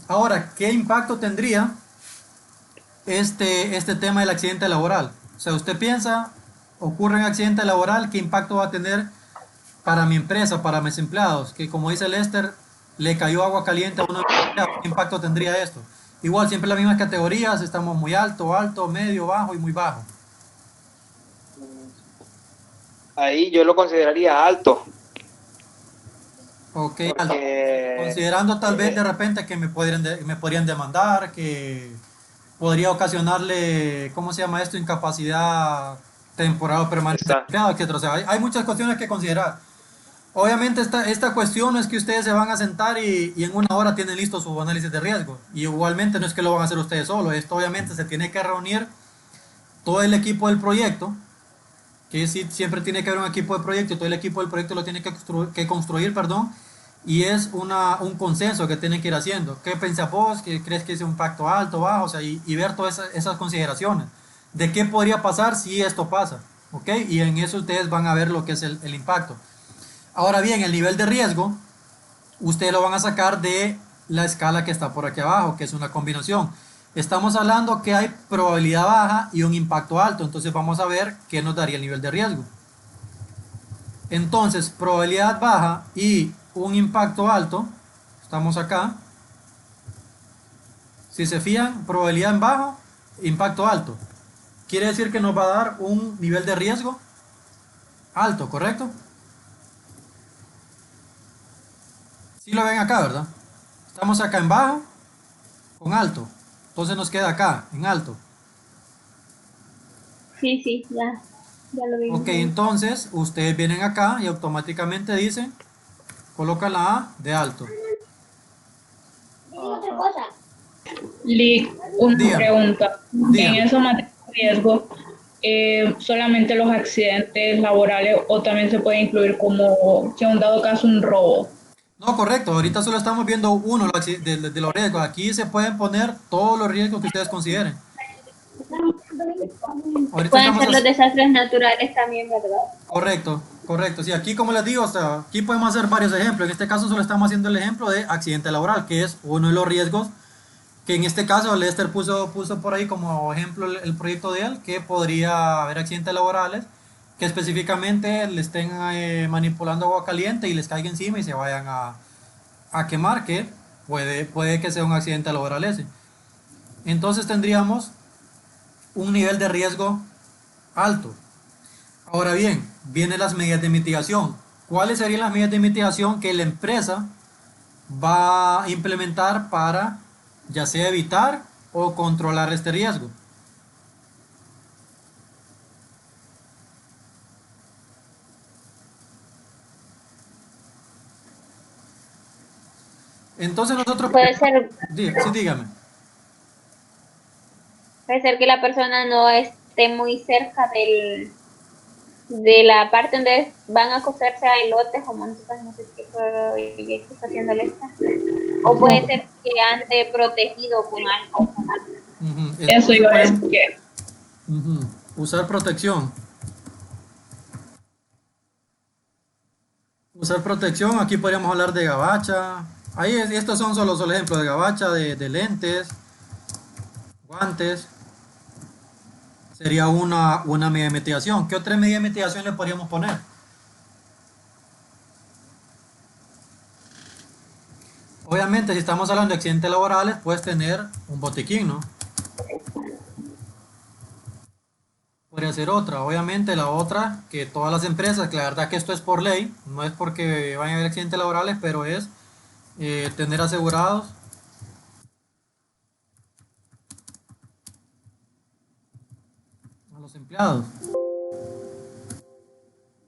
Speaker 1: Ahora, ¿qué impacto tendría este tema del accidente laboral? O sea, usted piensa, ocurre un accidente laboral, ¿qué impacto va a tener para mi empresa, para mis empleados? Que como dice Lester, le cayó agua caliente a uno de los empleados. ¿Qué impacto tendría esto? Igual, siempre las mismas categorías, estamos muy alto, alto, medio, bajo y muy bajo.
Speaker 2: Ahí yo lo consideraría alto,
Speaker 1: Ok, alto.
Speaker 2: porque
Speaker 1: Considerando tal vez de repente que me podrían demandar, que podría ocasionarle, ¿cómo se llama esto? Incapacidad temporal o permanente del
Speaker 2: está,
Speaker 1: empleado, etcétera. O sea, hay muchas cuestiones que considerar. Obviamente esta cuestión es que ustedes se van a sentar y en una hora tienen listo su análisis de riesgo. Y igualmente no es que lo van a hacer ustedes solos, esto obviamente se tiene que reunir todo el equipo del proyecto, que sí, siempre tiene que haber un equipo de proyecto, y todo el equipo del proyecto lo tiene que construir, perdón, y es un consenso que tienen que ir haciendo. ¿Qué pensás vos? ¿Qué crees que es un impacto alto, bajo? O sea, y ver todas esas consideraciones de qué podría pasar si esto pasa, ¿ok? Y en eso ustedes van a ver lo que es el impacto. Ahora bien, el nivel de riesgo, ustedes lo van a sacar de la escala que está por aquí abajo, que es una combinación. Estamos hablando que hay probabilidad baja y un impacto alto, entonces vamos a ver qué nos daría el nivel de riesgo. Entonces, probabilidad baja y un impacto alto, estamos acá. Si se fijan, probabilidad en bajo, impacto alto. Quiere decir que nos va a dar un nivel de riesgo alto, ¿correcto? Si lo ven acá, ¿verdad? Estamos acá en bajo con alto. Entonces nos queda acá, en alto.
Speaker 3: Sí, sí, ya lo
Speaker 1: Ok,
Speaker 3: vimos.
Speaker 1: entonces ustedes vienen acá y automáticamente dicen, coloca la A de alto.
Speaker 5: Otra cosa.
Speaker 4: Lick, una
Speaker 1: Dígame,
Speaker 4: pregunta. En
Speaker 1: dígame.
Speaker 4: esos materias de riesgo, ¿solamente los accidentes laborales o también se puede incluir como, si en un dado caso, un robo?
Speaker 1: No, correcto. Ahorita solo estamos viendo uno de los riesgos. Aquí se pueden poner todos los riesgos que ustedes consideren. Ahorita
Speaker 3: Pueden
Speaker 1: estamos
Speaker 3: ser los
Speaker 1: así.
Speaker 3: desastres naturales también, ¿verdad?
Speaker 1: Correcto, correcto. Sí, aquí como les digo, o sea, aquí podemos hacer varios ejemplos. En este caso solo estamos haciendo el ejemplo de accidente laboral, que es uno de los riesgos que en este caso Lester puso por ahí como ejemplo el proyecto de él, que podría haber accidentes laborales que específicamente le estén manipulando agua caliente y les caiga encima y se vayan a quemar, que puede que sea un accidente laboral ese. Entonces tendríamos un nivel de riesgo alto. Ahora bien, vienen las medidas de mitigación. ¿Cuáles serían las medidas de mitigación que la empresa va a implementar para ya sea evitar o controlar este riesgo? Entonces nosotros,
Speaker 3: Puede ser,
Speaker 1: sí, dígame.
Speaker 3: puede ser que la persona no esté muy cerca de la parte donde van a acostarse a elotes o monturas, no sé qué proyecto está haciendo el esta. O puede
Speaker 1: No.
Speaker 3: ser que ande protegido con algo.
Speaker 4: Eso
Speaker 1: Entonces
Speaker 4: iba a
Speaker 1: podemos
Speaker 4: decir.
Speaker 1: usar protección. Usar protección, aquí podríamos hablar de gabacha. Estos son solo ejemplos de gabacha, de lentes, guantes. Sería una medida de mitigación. ¿Qué otra medida de mitigación le podríamos poner? Obviamente, si estamos hablando de accidentes laborales, puedes tener un botiquín, ¿no? Podría ser otra. Obviamente, la otra, que todas las empresas, que la verdad que esto es por ley, no es porque vayan a haber accidentes laborales, pero es tener asegurados a los empleados.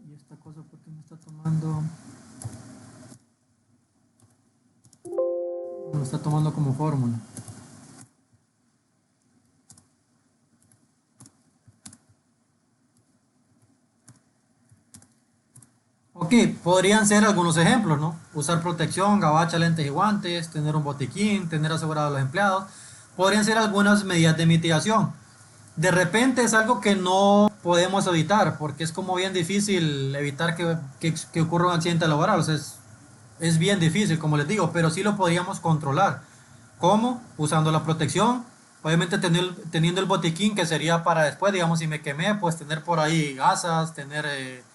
Speaker 1: ¿Y esta cosa por qué me está tomando? Me está tomando como fórmula. Ok, podrían ser algunos ejemplos, ¿no? Usar protección, gabacha, lentes y guantes, tener un botiquín, tener asegurados a los empleados. Podrían ser algunas medidas de mitigación. De repente es algo que no podemos evitar, porque es como bien difícil evitar que ocurra un accidente laboral. O sea, es bien difícil, como les digo, pero sí lo podríamos controlar. ¿Cómo? Usando la protección. Obviamente teniendo el botiquín que sería para después, digamos, si me quemé, pues tener por ahí gasas, tener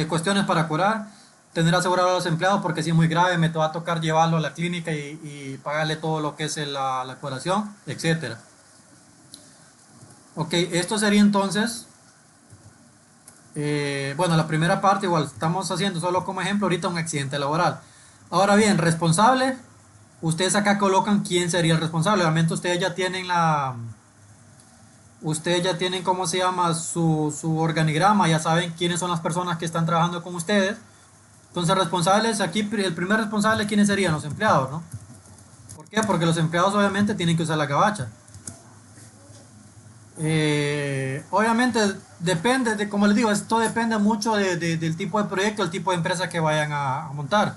Speaker 1: cuestiones para curar, tener asegurado a los empleados porque si es muy grave me va a tocar llevarlo a la clínica y pagarle todo lo que es la curación, etcétera. Ok, esto sería entonces, bueno, la primera parte igual estamos haciendo solo como ejemplo ahorita un accidente laboral. Ahora bien, responsable, ustedes acá colocan quién sería el responsable. Obviamente ustedes ya tienen, ¿cómo se llama? Su organigrama, ya saben quiénes son las personas que están trabajando con ustedes. Entonces, responsables, aquí el primer responsable, ¿quiénes serían? Los empleados, ¿no? ¿Por qué? Porque los empleados obviamente tienen que usar la gabacha. Obviamente depende, como les digo, esto depende mucho del tipo de proyecto, el tipo de empresa que vayan a montar.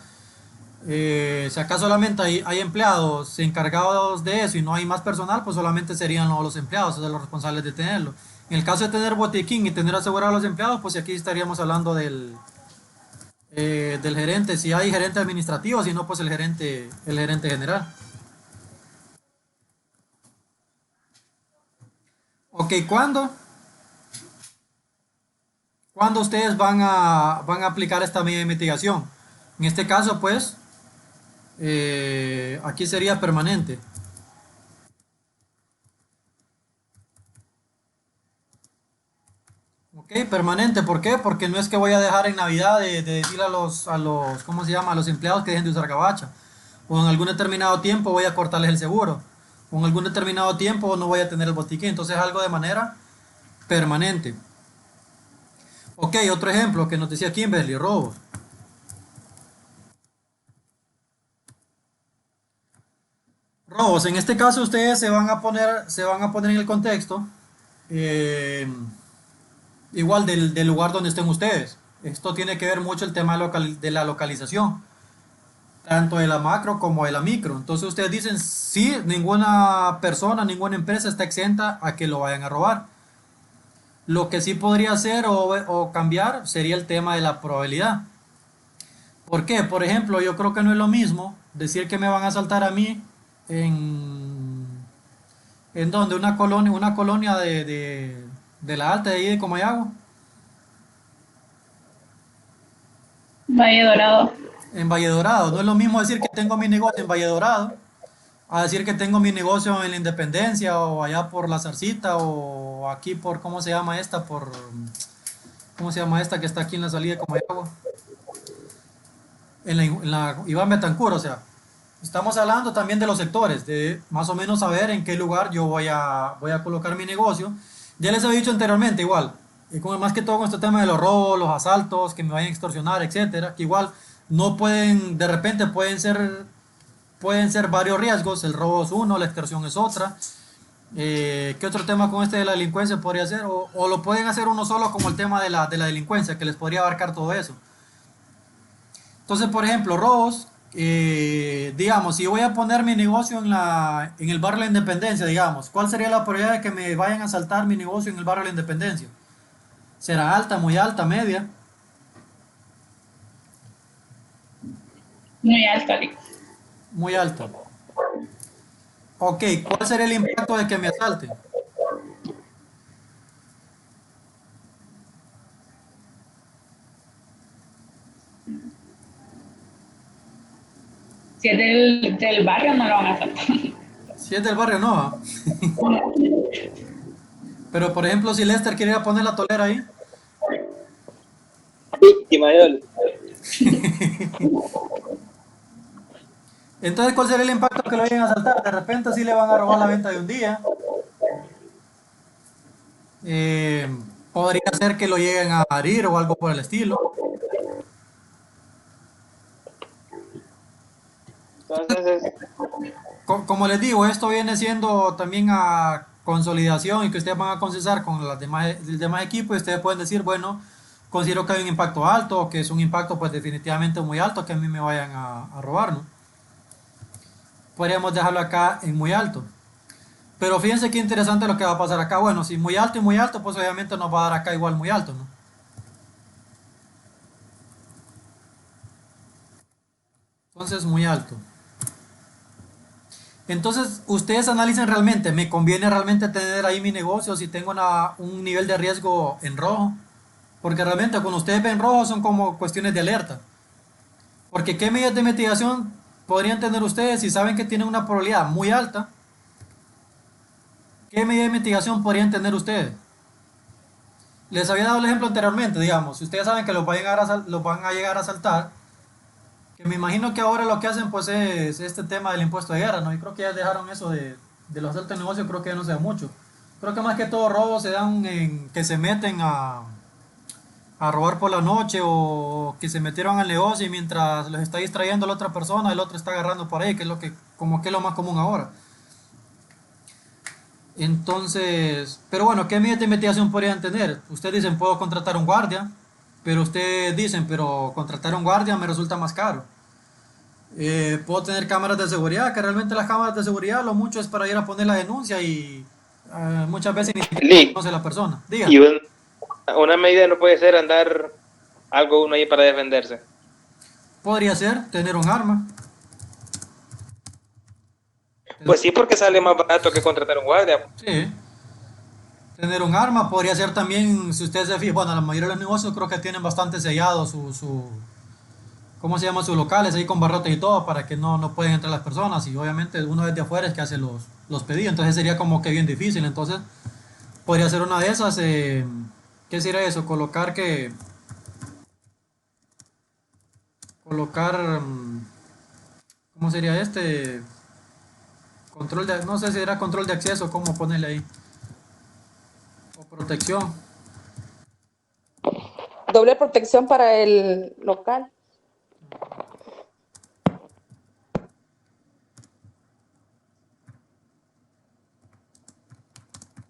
Speaker 1: Si acá solamente hay empleados encargados de eso y no hay más personal, pues solamente serían los empleados, o sea, los responsables de tenerlo. En el caso de tener botiquín y tener asegurado a los empleados, pues aquí estaríamos hablando del gerente, si hay gerente administrativo, si no, pues el gerente general. Ok, ¿cuándo ustedes van a aplicar esta medida de mitigación? En este caso, pues, aquí sería permanente. Ok, permanente, ¿por qué? Porque no es que voy a dejar en Navidad de decirle ¿cómo se llama? A los empleados que dejen de usar gabacha. O en algún determinado tiempo voy a cortarles el seguro. O en algún determinado tiempo no voy a tener el botiquín. Entonces algo de manera permanente. Ok, otro ejemplo que nos decía Kimberly, robos. Robos, en este caso ustedes se van a poner en el contexto eh, igual del lugar donde estén ustedes. Esto tiene que ver mucho el tema de la localización, tanto de la macro como de la micro. Entonces ustedes dicen, sí, ninguna persona, ninguna empresa está exenta a que lo vayan a robar. Lo que sí podría hacer o cambiar sería el tema de la probabilidad. ¿Por qué? Por ejemplo, yo creo que no es lo mismo decir que me van a asaltar a mí en, en donde una colonia de la Alta de ahí de Comayagua,
Speaker 6: Valle Dorado.
Speaker 1: en Valle Dorado. No es lo mismo decir que tengo mi negocio en Valle Dorado a decir que tengo mi negocio en la Independencia o allá por la Zarcita o aquí por, ¿cómo se llama esta que está aquí en la salida de Comayagua? En la Iván Betancur, o sea, estamos hablando también de los sectores, de más o menos saber en qué lugar yo voy a colocar mi negocio. Ya les había dicho anteriormente, igual, y como más que todo con este tema de los robos, los asaltos, que me vayan a extorsionar, etcétera, que igual no pueden, de repente pueden ser varios riesgos, el robo es uno, la extorsión es otra. ¿Qué otro tema con este de la delincuencia podría ser? O lo pueden hacer uno solo como el tema de la delincuencia, que les podría abarcar todo eso. Entonces, por ejemplo, robos, digamos, si voy a poner mi negocio en el barrio de la Independencia, digamos, ¿cuál sería la probabilidad de que me vayan a asaltar mi negocio en el barrio de la Independencia? ¿Será alta, muy alta, media?
Speaker 6: Muy alto, Alex.
Speaker 1: Muy alta. Ok, ¿cuál sería el impacto de que me asalten?
Speaker 6: Si es del barrio, no lo van a hacer.
Speaker 1: Si es del barrio, no. ¿Ah? Pero, por ejemplo, si Lester quiere ir a poner la tolera ahí.
Speaker 2: Víctima, yo.
Speaker 1: Entonces, ¿cuál sería el impacto que lo lleguen a asaltar? De repente sí le van a robar la venta de un día. Eh, Podría ser que lo lleguen a herir o algo por el estilo.
Speaker 2: Entonces,
Speaker 1: Como les digo, esto viene siendo también a consolidación y que ustedes van a consensar con el demás equipo y ustedes pueden decir, bueno, considero que hay un impacto alto o que es un impacto pues definitivamente muy alto que a mí me vayan a robar, ¿no? Podríamos dejarlo acá en muy alto. Pero fíjense qué interesante lo que va a pasar acá. Bueno, si muy alto y muy alto, pues obviamente nos va a dar acá igual muy alto, ¿no? Entonces, muy alto. Entonces, ustedes analicen realmente, ¿me conviene realmente tener ahí mi negocio si tengo un nivel de riesgo en rojo? Porque realmente cuando ustedes ven rojo son como cuestiones de alerta. Porque ¿qué medidas de mitigación podrían tener ustedes si saben que tienen una probabilidad muy alta? ¿Qué medidas de mitigación podrían tener ustedes? Les había dado el ejemplo anteriormente, digamos, si ustedes saben que los van a llegar a asaltar, que me imagino que ahora lo que hacen pues es este tema del impuesto de guerra, ¿no? Y creo que ya dejaron eso de los asaltos de negocio, creo que ya no se da mucho. Creo que más que todo robos se dan en que se meten a robar por la noche o que se metieron al negocio y mientras los está distrayendo la otra persona, el otro está agarrando por ahí, que es lo que, como que es lo más común ahora. Entonces, pero bueno, ¿qué medidas de investigación podrían tener? Ustedes dicen, puedo contratar un guardia, pero ustedes dicen, pero contratar un guardia me resulta más caro. Puedo tener cámaras de seguridad, que realmente las cámaras de seguridad lo mucho es para ir a poner la denuncia y muchas veces ni siquiera
Speaker 2: Lee,
Speaker 1: conoce la persona. Diga,
Speaker 2: y una medida no puede ser andar algo uno ahí para defenderse.
Speaker 1: podría ser tener un arma.
Speaker 2: Pues sí, porque sale más barato que contratar un guardia.
Speaker 1: Sí, tener un arma podría ser también, si usted se fija, bueno, la mayoría de los negocios creo que tienen bastante sellado ¿cómo se llama? Sus locales ahí con barrotes y todo para que no pueden entrar las personas y obviamente uno desde afuera es que hace los pedidos, entonces sería como que bien difícil, entonces podría ser una de esas, ¿qué sería eso? Colocar, ¿cómo sería este? Control de, no sé si era control de acceso, ¿cómo ponerle ahí? O protección.
Speaker 4: Doble protección para el local.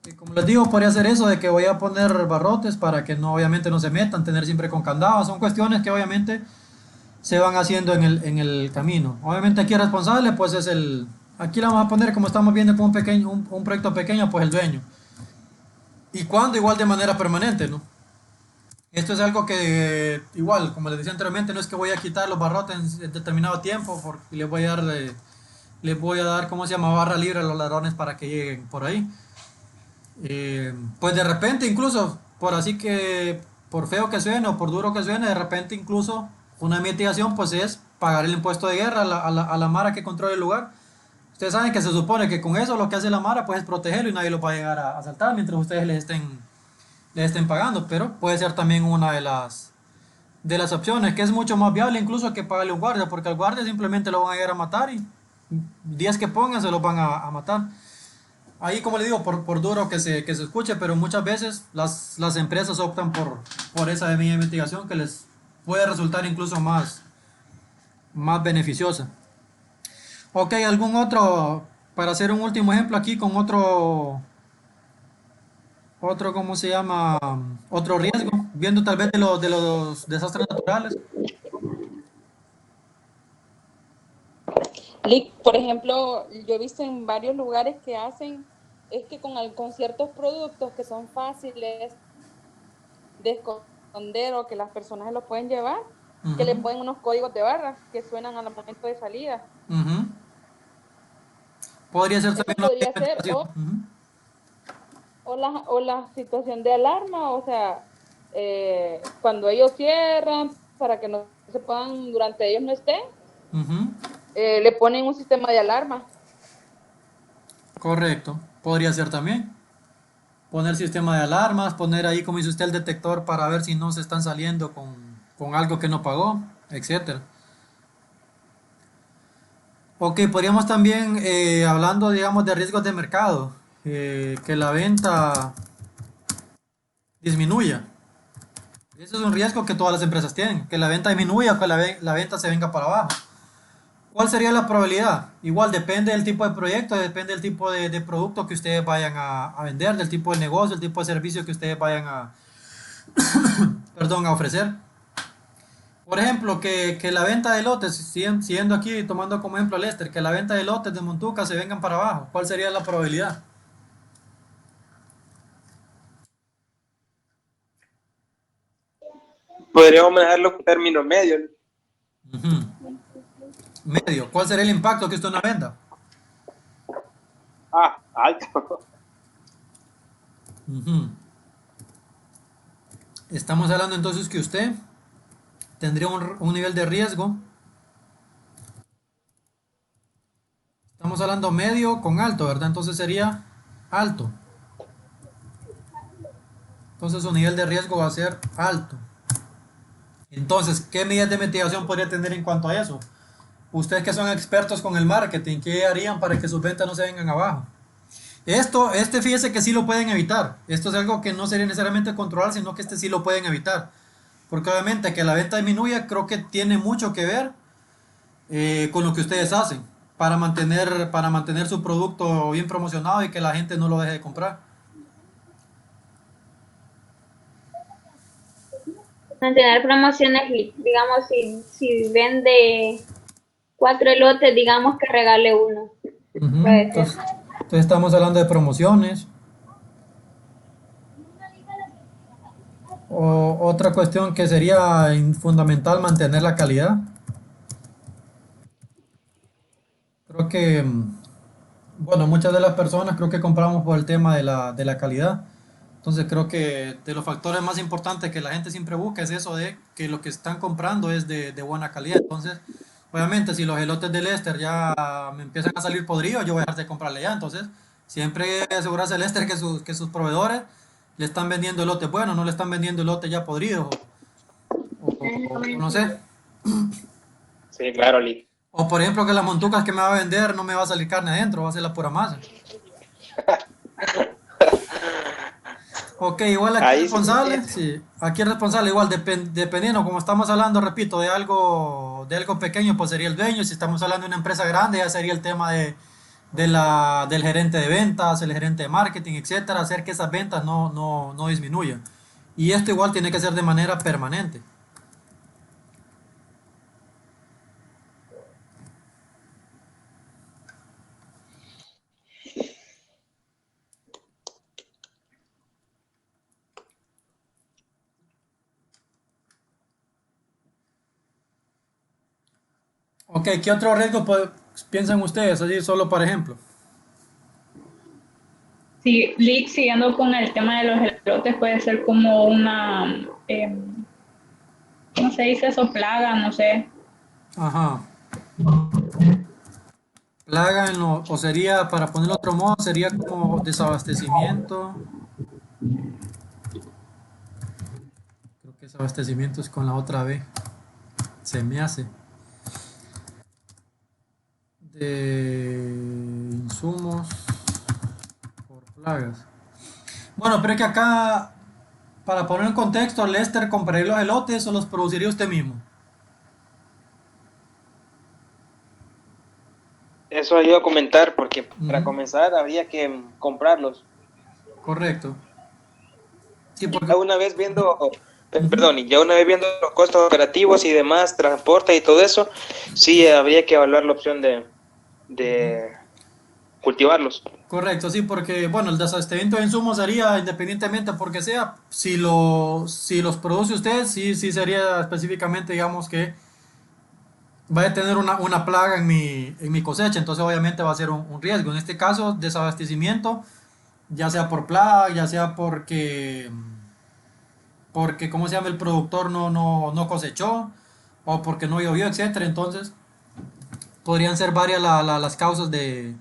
Speaker 1: Y como les digo, podría ser eso de que voy a poner barrotes para que no, obviamente no se metan, tener siempre con candado. Son cuestiones que obviamente se van haciendo en el camino. Obviamente aquí el responsable pues es aquí la vamos a poner como estamos viendo con un proyecto pequeño, pues el dueño. ¿Y cuándo? Igual de manera permanente, ¿no? Esto es algo que igual, como les decía anteriormente, no es que voy a quitar los barrotes en determinado tiempo porque les voy a dar, ¿cómo se llama? Barra libre a los ladrones para que lleguen por ahí. Pues de repente incluso, por así que, por feo que suene o por duro que suene, de repente incluso una mitigación pues es pagar el impuesto de guerra a la Mara que controla el lugar. Ustedes saben que se supone que con eso lo que hace la Mara pues es protegerlo y nadie lo va a llegar a asaltar mientras ustedes les estén pagando, pero puede ser también una de las opciones, que es mucho más viable incluso que pagarle un guardia, porque al guardia simplemente lo van a llegar a matar y 10 que pongan se los van a matar. Ahí, como le digo, por duro que se escuche, pero muchas veces las empresas optan por esa medida de investigación que les puede resultar incluso más beneficiosa. Ok, algún otro, para hacer un último ejemplo aquí con otro, ¿cómo se llama? Otro riesgo, viendo tal vez de los desastres naturales.
Speaker 4: Por ejemplo, yo he visto en varios lugares que hacen, es que con ciertos productos que son fáciles de esconder o que las personas se los pueden llevar, que le
Speaker 1: Ujú,
Speaker 4: ponen unos códigos de barras que suenan al momento de salida.
Speaker 1: ujú. Podría ser
Speaker 4: Eso
Speaker 1: también una medida
Speaker 4: podría
Speaker 1: de
Speaker 4: ser,
Speaker 1: mitigación. Ujú.
Speaker 4: o la situación de alarma, o sea, cuando ellos cierran, para que no se puedan, durante ellos no estén,
Speaker 1: Ujú.
Speaker 4: le ponen un sistema de alarma.
Speaker 1: Correcto, podría ser también. Poner sistema de alarmas, poner ahí, como dice usted, el detector para ver si no se están saliendo con algo que no pagó, etcétera. Ok, podríamos también, hablando, digamos, de riesgos de mercado, que la venta disminuya. Ese es un riesgo que todas las empresas tienen, que la venta disminuya o que la venta se venga para abajo. ¿Cuál sería la probabilidad? Igual depende del tipo de proyecto, depende del tipo de producto que ustedes vayan a vender, del tipo de negocio, el tipo de servicio que ustedes vayan perdón, a ofrecer. Por ejemplo, que la venta de lotes, siguiendo aquí, tomando como ejemplo a Lester, que la venta de lotes de Montuca se vengan para abajo. ¿Cuál sería la probabilidad?
Speaker 2: Podríamos manejarlo con términos medios.
Speaker 1: Ujú. Medio. ¿Cuál sería el impacto que usted no venda?
Speaker 2: Ah, alto.
Speaker 1: Ujú. Estamos hablando entonces que usted tendría un nivel de riesgo. Estamos hablando medio con alto, ¿verdad? Entonces sería alto. Entonces su nivel de riesgo va a ser alto. Entonces, ¿qué medidas de mitigación podría tener en cuanto a eso? Ustedes que son expertos con el marketing, ¿qué harían para que sus ventas no se vengan abajo? Fíjese que sí lo pueden evitar. Esto es algo que no sería necesariamente controlar, sino que sí lo pueden evitar. Porque obviamente que la venta disminuya creo que tiene mucho que ver con lo que ustedes hacen para mantener su producto bien promocionado y que la gente no lo deje de comprar.
Speaker 3: Mantener promociones, digamos, si vende 4 elotes, digamos que regale uno.
Speaker 1: Ujú.
Speaker 3: Puede ser.
Speaker 1: Entonces estamos hablando de promociones. O otra cuestión que sería fundamental mantener la calidad. Creo que, bueno, muchas de las personas creo que compramos por el tema de la calidad. Entonces creo que de los factores más importantes que la gente siempre busca es eso de que lo que están comprando es de buena calidad. Entonces, obviamente, si los elotes de Lester ya me empiezan a salir podridos, yo voy a dejar de comprarle ya. Entonces, siempre asegurarse Lester que sus proveedores le están vendiendo elotes buenos, no le están vendiendo elotes ya podridos. O no sé.
Speaker 2: Sí, claro, Lee.
Speaker 1: O por ejemplo que las montucas que me va a vender no me va a salir carne adentro, va a ser la pura masa. Ok, igual aquí
Speaker 2: Ahí sí,
Speaker 1: responsable, sí, aquí responsable igual dependiendo, como estamos hablando, repito, de algo pequeño, pues sería el dueño. Si estamos hablando de una empresa grande, ya sería el tema del gerente de ventas, el gerente de marketing, etcétera, hacer que esas ventas no disminuyan. Y esto igual tiene que ser de manera permanente. Ok, ¿qué otro riesgo piensan ustedes? Así solo por ejemplo.
Speaker 6: Sí, Lick, siguiendo con el tema de los elotes, puede ser como una, ¿cómo se dice eso? Plaga, no sé.
Speaker 1: Ajá. Plaga o sería, para ponerlo otro modo, sería como desabastecimiento. Creo que desabastecimiento es con la otra B. Se me hace. De insumos por plagas. Bueno, pero es que acá, para poner en contexto, Lester, ¿compraría los elotes o los produciría usted mismo?
Speaker 2: Eso iba a comentar, porque para
Speaker 1: Ujú.
Speaker 2: comenzar habría que comprarlos.
Speaker 1: Correcto. Sí, porque...
Speaker 2: Ya una vez viendo,
Speaker 1: Ujú.
Speaker 2: perdón, y ya una vez viendo los costos operativos y demás, transporte y todo eso, sí habría que evaluar la opción de cultivarlos.
Speaker 1: Correcto, sí, porque bueno, el desabastecimiento de insumos sería independientemente porque sea, si los produce usted, sí sería específicamente, digamos que va a tener una plaga en mi cosecha, entonces obviamente va a ser un riesgo. En este caso, desabastecimiento, ya sea por plaga, ya sea porque ¿cómo se llama? El productor no cosechó, o porque no llovió, etcétera. Entonces, podrían ser varias las causas de,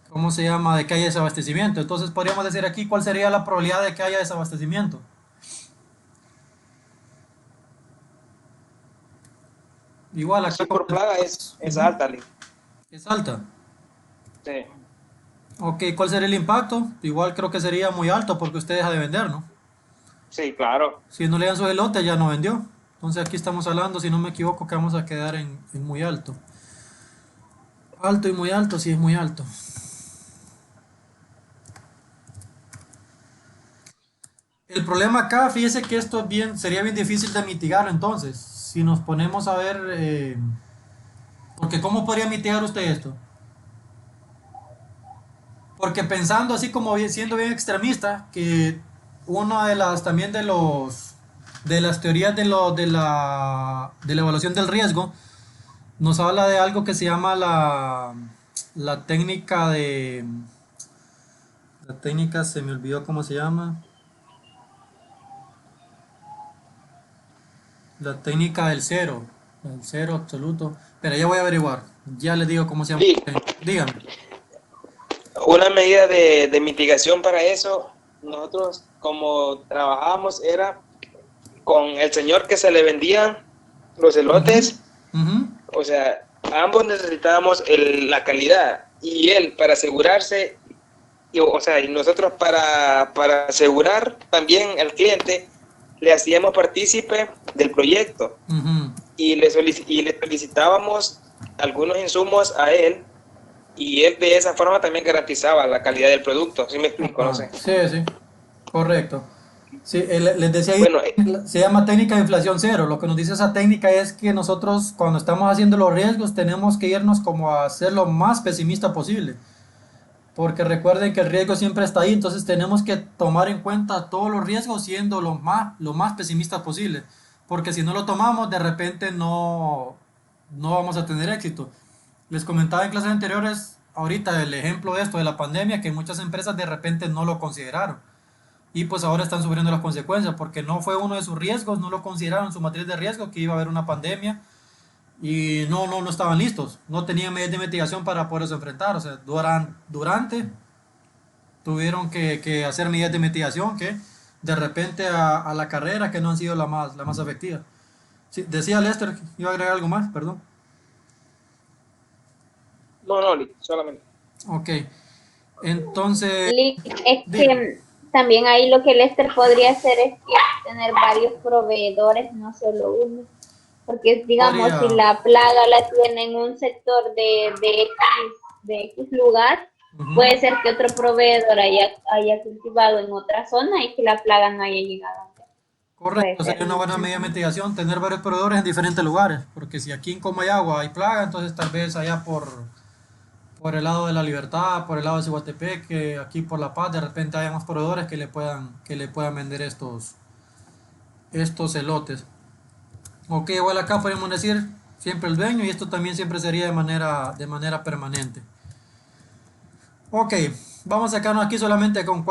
Speaker 1: ¿cómo se llama? De que haya desabastecimiento. Entonces, podríamos decir aquí cuál sería la probabilidad de que haya desabastecimiento. Igual aquí
Speaker 2: Sí, por plaga es
Speaker 1: ujú,
Speaker 2: alta, Lee.
Speaker 1: es alta.
Speaker 2: Sí,
Speaker 1: Ok, ¿cuál sería el impacto? Igual creo que sería muy alto porque usted deja de vender, ¿no?
Speaker 2: sí, claro.
Speaker 1: Si no le dan su elote, ya no vendió. Entonces aquí estamos hablando, si no me equivoco, que vamos a quedar en muy alto. Alto y muy alto, sí es muy alto. El problema acá, fíjese que esto es bien, sería bien difícil de mitigarlo entonces. Si nos ponemos a ver, porque ¿cómo podría mitigar usted esto? Porque pensando así como siendo bien extremista, que una de las también de las teorías de la evaluación del riesgo nos habla de algo que se llama la técnica de la técnica se me olvidó cómo se llama, la técnica del cero absoluto, pero ya voy a averiguar, ya les digo cómo se llama.
Speaker 2: Lee,
Speaker 1: Dígame.
Speaker 2: una medida de mitigación para eso, nosotros como trabajábamos era con el señor que se le vendían los
Speaker 1: Ujú,
Speaker 2: elotes,
Speaker 1: ujú.
Speaker 2: o sea, ambos necesitábamos la calidad y él para asegurarse, o sea, y nosotros para asegurar también al cliente, le hacíamos partícipe del proyecto
Speaker 1: Ujú.
Speaker 2: y le solicitábamos algunos insumos a él y él de esa forma también garantizaba la calidad del producto, ¿sí me explico? No
Speaker 1: Ajá.
Speaker 2: sé.
Speaker 1: Sí, sí, correcto. Sí, les decía ahí,
Speaker 2: Bueno,
Speaker 1: se llama técnica de inflación cero. Lo que nos dice esa técnica es que nosotros cuando estamos haciendo los riesgos tenemos que irnos como a ser lo más pesimista posible. Porque recuerden que el riesgo siempre está ahí, entonces tenemos que tomar en cuenta todos los riesgos siendo lo más pesimista posible. Porque si no lo tomamos, de repente no vamos a tener éxito. Les comentaba en clases anteriores, ahorita el ejemplo de esto de la pandemia, que muchas empresas de repente no lo consideraron. Y pues ahora están sufriendo las consecuencias porque no fue uno de sus riesgos, no lo consideraron en su matriz de riesgo que iba a haber una pandemia y no estaban listos, no tenían medios de mitigación para poderse enfrentar, o sea, durante tuvieron que hacer medidas de mitigación que de repente a la carrera que no han sido la más efectiva. Sí, decía Lester, iba a agregar algo más, perdón.
Speaker 2: no, no, solamente.
Speaker 1: Ok, entonces,
Speaker 3: Es
Speaker 1: dígame.
Speaker 3: que también ahí lo que Lester podría hacer es que tener varios proveedores, no solo uno. Porque digamos, si
Speaker 1: Podría,
Speaker 3: la plaga la tiene en un sector de X lugar,
Speaker 1: ujú.
Speaker 3: puede ser que otro proveedor haya cultivado en otra zona y que la plaga no haya llegado. Puede
Speaker 1: Correcto,
Speaker 3: ser.
Speaker 1: sería una buena medida de mitigación tener varios proveedores en diferentes lugares, porque si aquí en Comayagua hay plaga, entonces tal vez allá por el lado de La Libertad, por el lado de Cihuatepeque, aquí por La Paz, de repente hay más proveedores que le puedan vender estos elotes. Ok, igual acá podemos decir siempre el dueño y esto también siempre sería de manera permanente. Ok, vamos a sacarnos aquí solamente con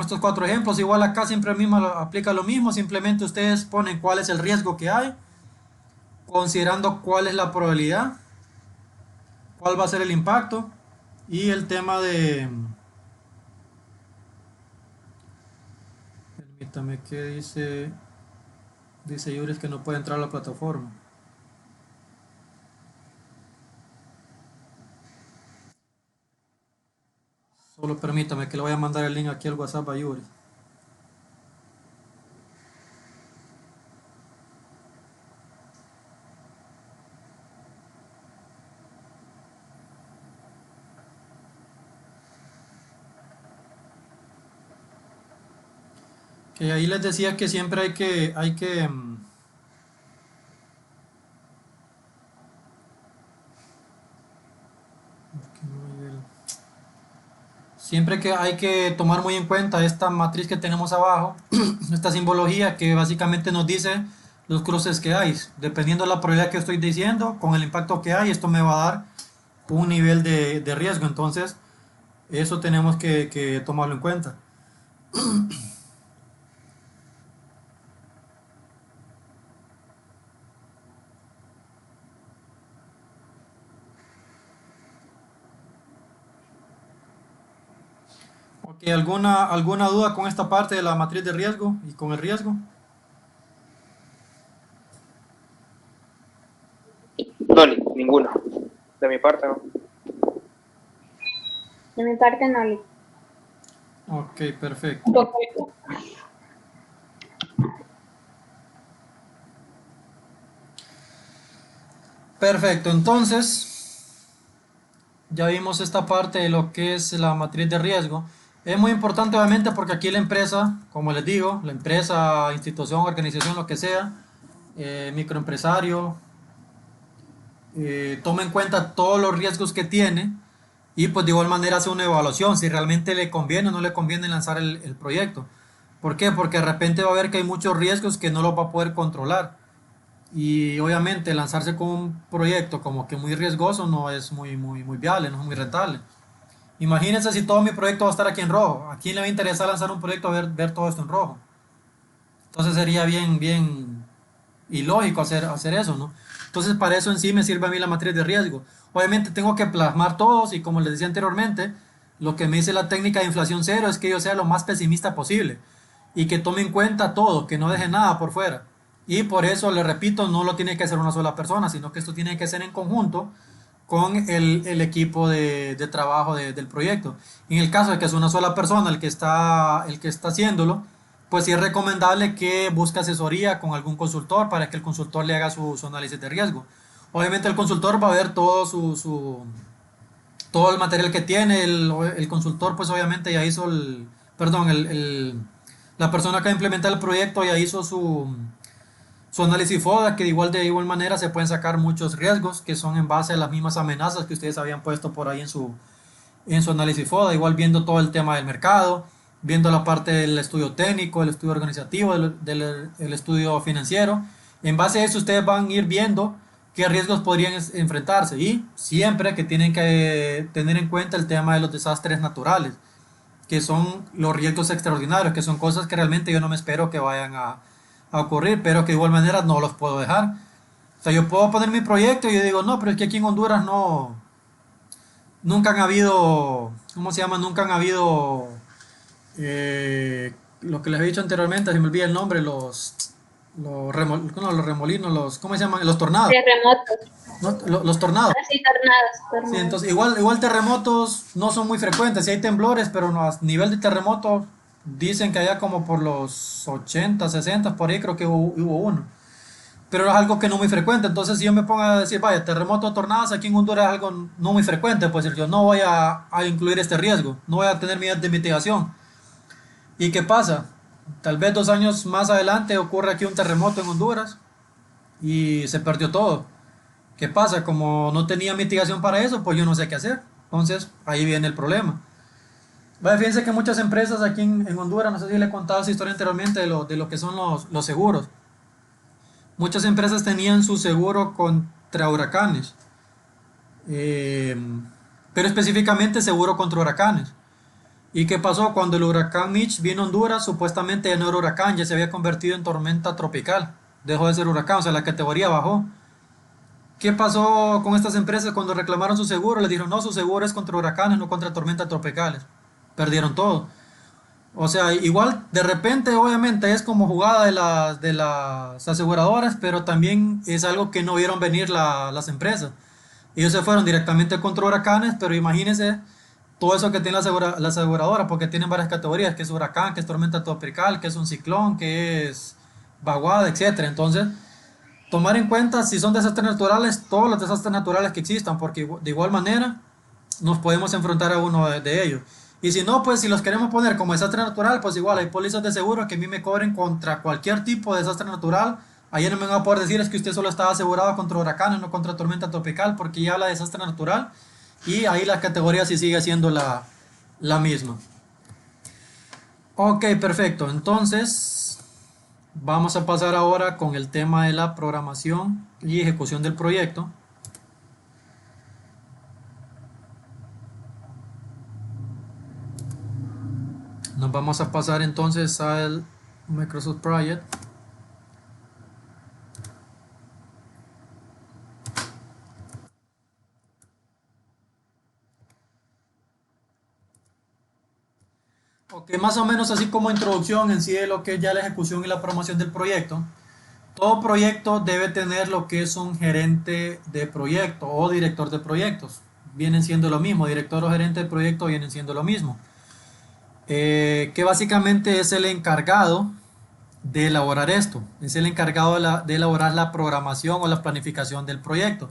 Speaker 1: estos cuatro ejemplos. Igual acá siempre mismo aplica lo mismo, simplemente ustedes ponen cuál es el riesgo que hay, considerando cuál es la probabilidad, cuál va a ser el impacto y el tema de... Permítame, ¿qué dice? Dice Yuris que no puede entrar a la plataforma. Solo permítame que le voy a mandar el link aquí al WhatsApp a Yuris. Que ahí les decía que siempre siempre que hay que tomar muy en cuenta esta matriz que tenemos abajo, esta simbología que básicamente nos dice los cruces que hay. Dependiendo de la probabilidad que estoy diciendo, con el impacto que hay, esto me va a dar un nivel de riesgo. Entonces, eso tenemos que tomarlo en cuenta. Ok, ¿alguna duda con esta parte de la matriz de riesgo y con el riesgo?
Speaker 2: No, ninguno. De mi parte, no.
Speaker 3: De mi parte no, Liz.
Speaker 1: Ok, perfecto.
Speaker 6: Un poco.
Speaker 1: Perfecto, entonces ya vimos esta parte de lo que es la matriz de riesgo. Es muy importante obviamente porque aquí la empresa, como les digo, la empresa, institución, organización, lo que sea, microempresario, toma en cuenta todos los riesgos que tiene y pues de igual manera hace una evaluación si realmente le conviene o no le conviene lanzar el proyecto. ¿Por qué? Porque de repente va a ver que hay muchos riesgos que no los va a poder controlar. Y obviamente lanzarse con un proyecto como que muy riesgoso no es muy viable, no es muy rentable. Imagínense si todo mi proyecto va a estar aquí en rojo. ¿A quién le va a interesar lanzar un proyecto a ver todo esto en rojo? Entonces sería bien ilógico hacer eso, ¿no? Entonces para eso en sí me sirve a mí la matriz de riesgo. Obviamente tengo que plasmar todos y como les decía anteriormente, lo que me dice la técnica de inflación cero es que yo sea lo más pesimista posible y que tome en cuenta todo, que no deje nada por fuera. Y por eso, le repito, no lo tiene que hacer una sola persona, sino que esto tiene que ser en conjunto con el equipo de trabajo del proyecto. En el caso de que es una sola persona el que está haciéndolo, pues sí es recomendable que busque asesoría con algún consultor para que el consultor le haga su análisis de riesgo. Obviamente el consultor va a ver todo el material que tiene, el consultor pues obviamente ya hizo perdón, La persona que va a implementar el proyecto ya hizo su análisis FODA, que de igual manera se pueden sacar muchos riesgos que son en base a las mismas amenazas que ustedes habían puesto por ahí en su análisis FODA, igual viendo todo el tema del mercado, viendo la parte del estudio técnico, el estudio organizativo, el estudio financiero. En base a eso ustedes van a ir viendo qué riesgos podrían enfrentarse y siempre que tienen que tener en cuenta el tema de los desastres naturales, que son los riesgos extraordinarios, que son cosas que realmente yo no me espero que vayan a ocurrir, pero que de igual manera no los puedo dejar. O sea, yo puedo poner mi proyecto y yo digo, no, pero es que aquí en Honduras no, nunca han habido, ¿cómo se llama? Nunca han habido, lo que les he dicho anteriormente, se me olvida el nombre, no, los remolinos, ¿cómo se llaman? Los tornados,
Speaker 3: Terremotos,
Speaker 1: ¿no? Los tornados.
Speaker 3: así tornados,
Speaker 1: Sí,
Speaker 3: tornados.
Speaker 1: entonces igual terremotos no son muy frecuentes, sí hay temblores, pero no, a nivel de terremoto dicen que allá como por los 80 60 por ahí creo que hubo uno. Pero es algo que no muy frecuente, entonces si yo me pongo a decir, vaya, terremoto, tornados, aquí en Honduras es algo no muy frecuente, pues yo no voy a incluir este riesgo, no voy a tener medidas de mitigación. ¿Y qué pasa? Tal vez 2 años más adelante ocurre aquí un terremoto en Honduras y se perdió todo. ¿Qué pasa? Como no tenía mitigación para eso, pues yo no sé qué hacer. Entonces, ahí viene el problema. Vaya, fíjense que muchas empresas aquí en Honduras, no sé si le he contado esa historia anteriormente de lo que son los seguros. Muchas empresas tenían su seguro contra huracanes, eh, pero específicamente seguro contra huracanes. ¿Y qué pasó? Cuando el huracán Mitch vino a Honduras, supuestamente ya no era huracán, ya se había convertido en tormenta tropical. Dejó de ser huracán, o sea, la categoría bajó. ¿Qué pasó con estas empresas cuando reclamaron su seguro? Les dijeron, no, su seguro es contra huracanes, no contra tormentas tropicales. Perdieron todo. O sea, igual de repente obviamente es como jugada de las aseguradoras, pero también es algo que no vieron venir las empresas. Ellos se fueron directamente contra huracanes, pero imagínense todo eso que tiene la aseguradora, porque tienen varias categorías, que es huracán, que es tormenta tropical, que es un ciclón, que es vaguada, etcétera. Entonces, tomar en cuenta si son desastres naturales, todos los desastres naturales que existan, porque de igual manera nos podemos enfrentar a uno de ellos. Y si no, pues si los queremos poner como desastre natural, pues igual hay pólizas de seguro que a mí me cobren contra cualquier tipo de desastre natural. Ahí no me van a poder decir es que usted solo estaba asegurado contra huracanes, no contra tormenta tropical, porque ya habla de desastre natural y ahí la categoría sí sigue siendo la misma. Ok, perfecto. Entonces, vamos a pasar ahora con el tema de la programación y ejecución del proyecto. Nos vamos a pasar entonces al Microsoft Project. Ok, más o menos así como introducción en sí de lo que es ya la ejecución y la programación del proyecto. Todo proyecto debe tener lo que es un gerente de proyecto o director de proyectos. Vienen siendo lo mismo, director o gerente de proyecto vienen siendo lo mismo. Que básicamente es el encargado de elaborar esto, es el encargado de elaborar la programación o la planificación del proyecto.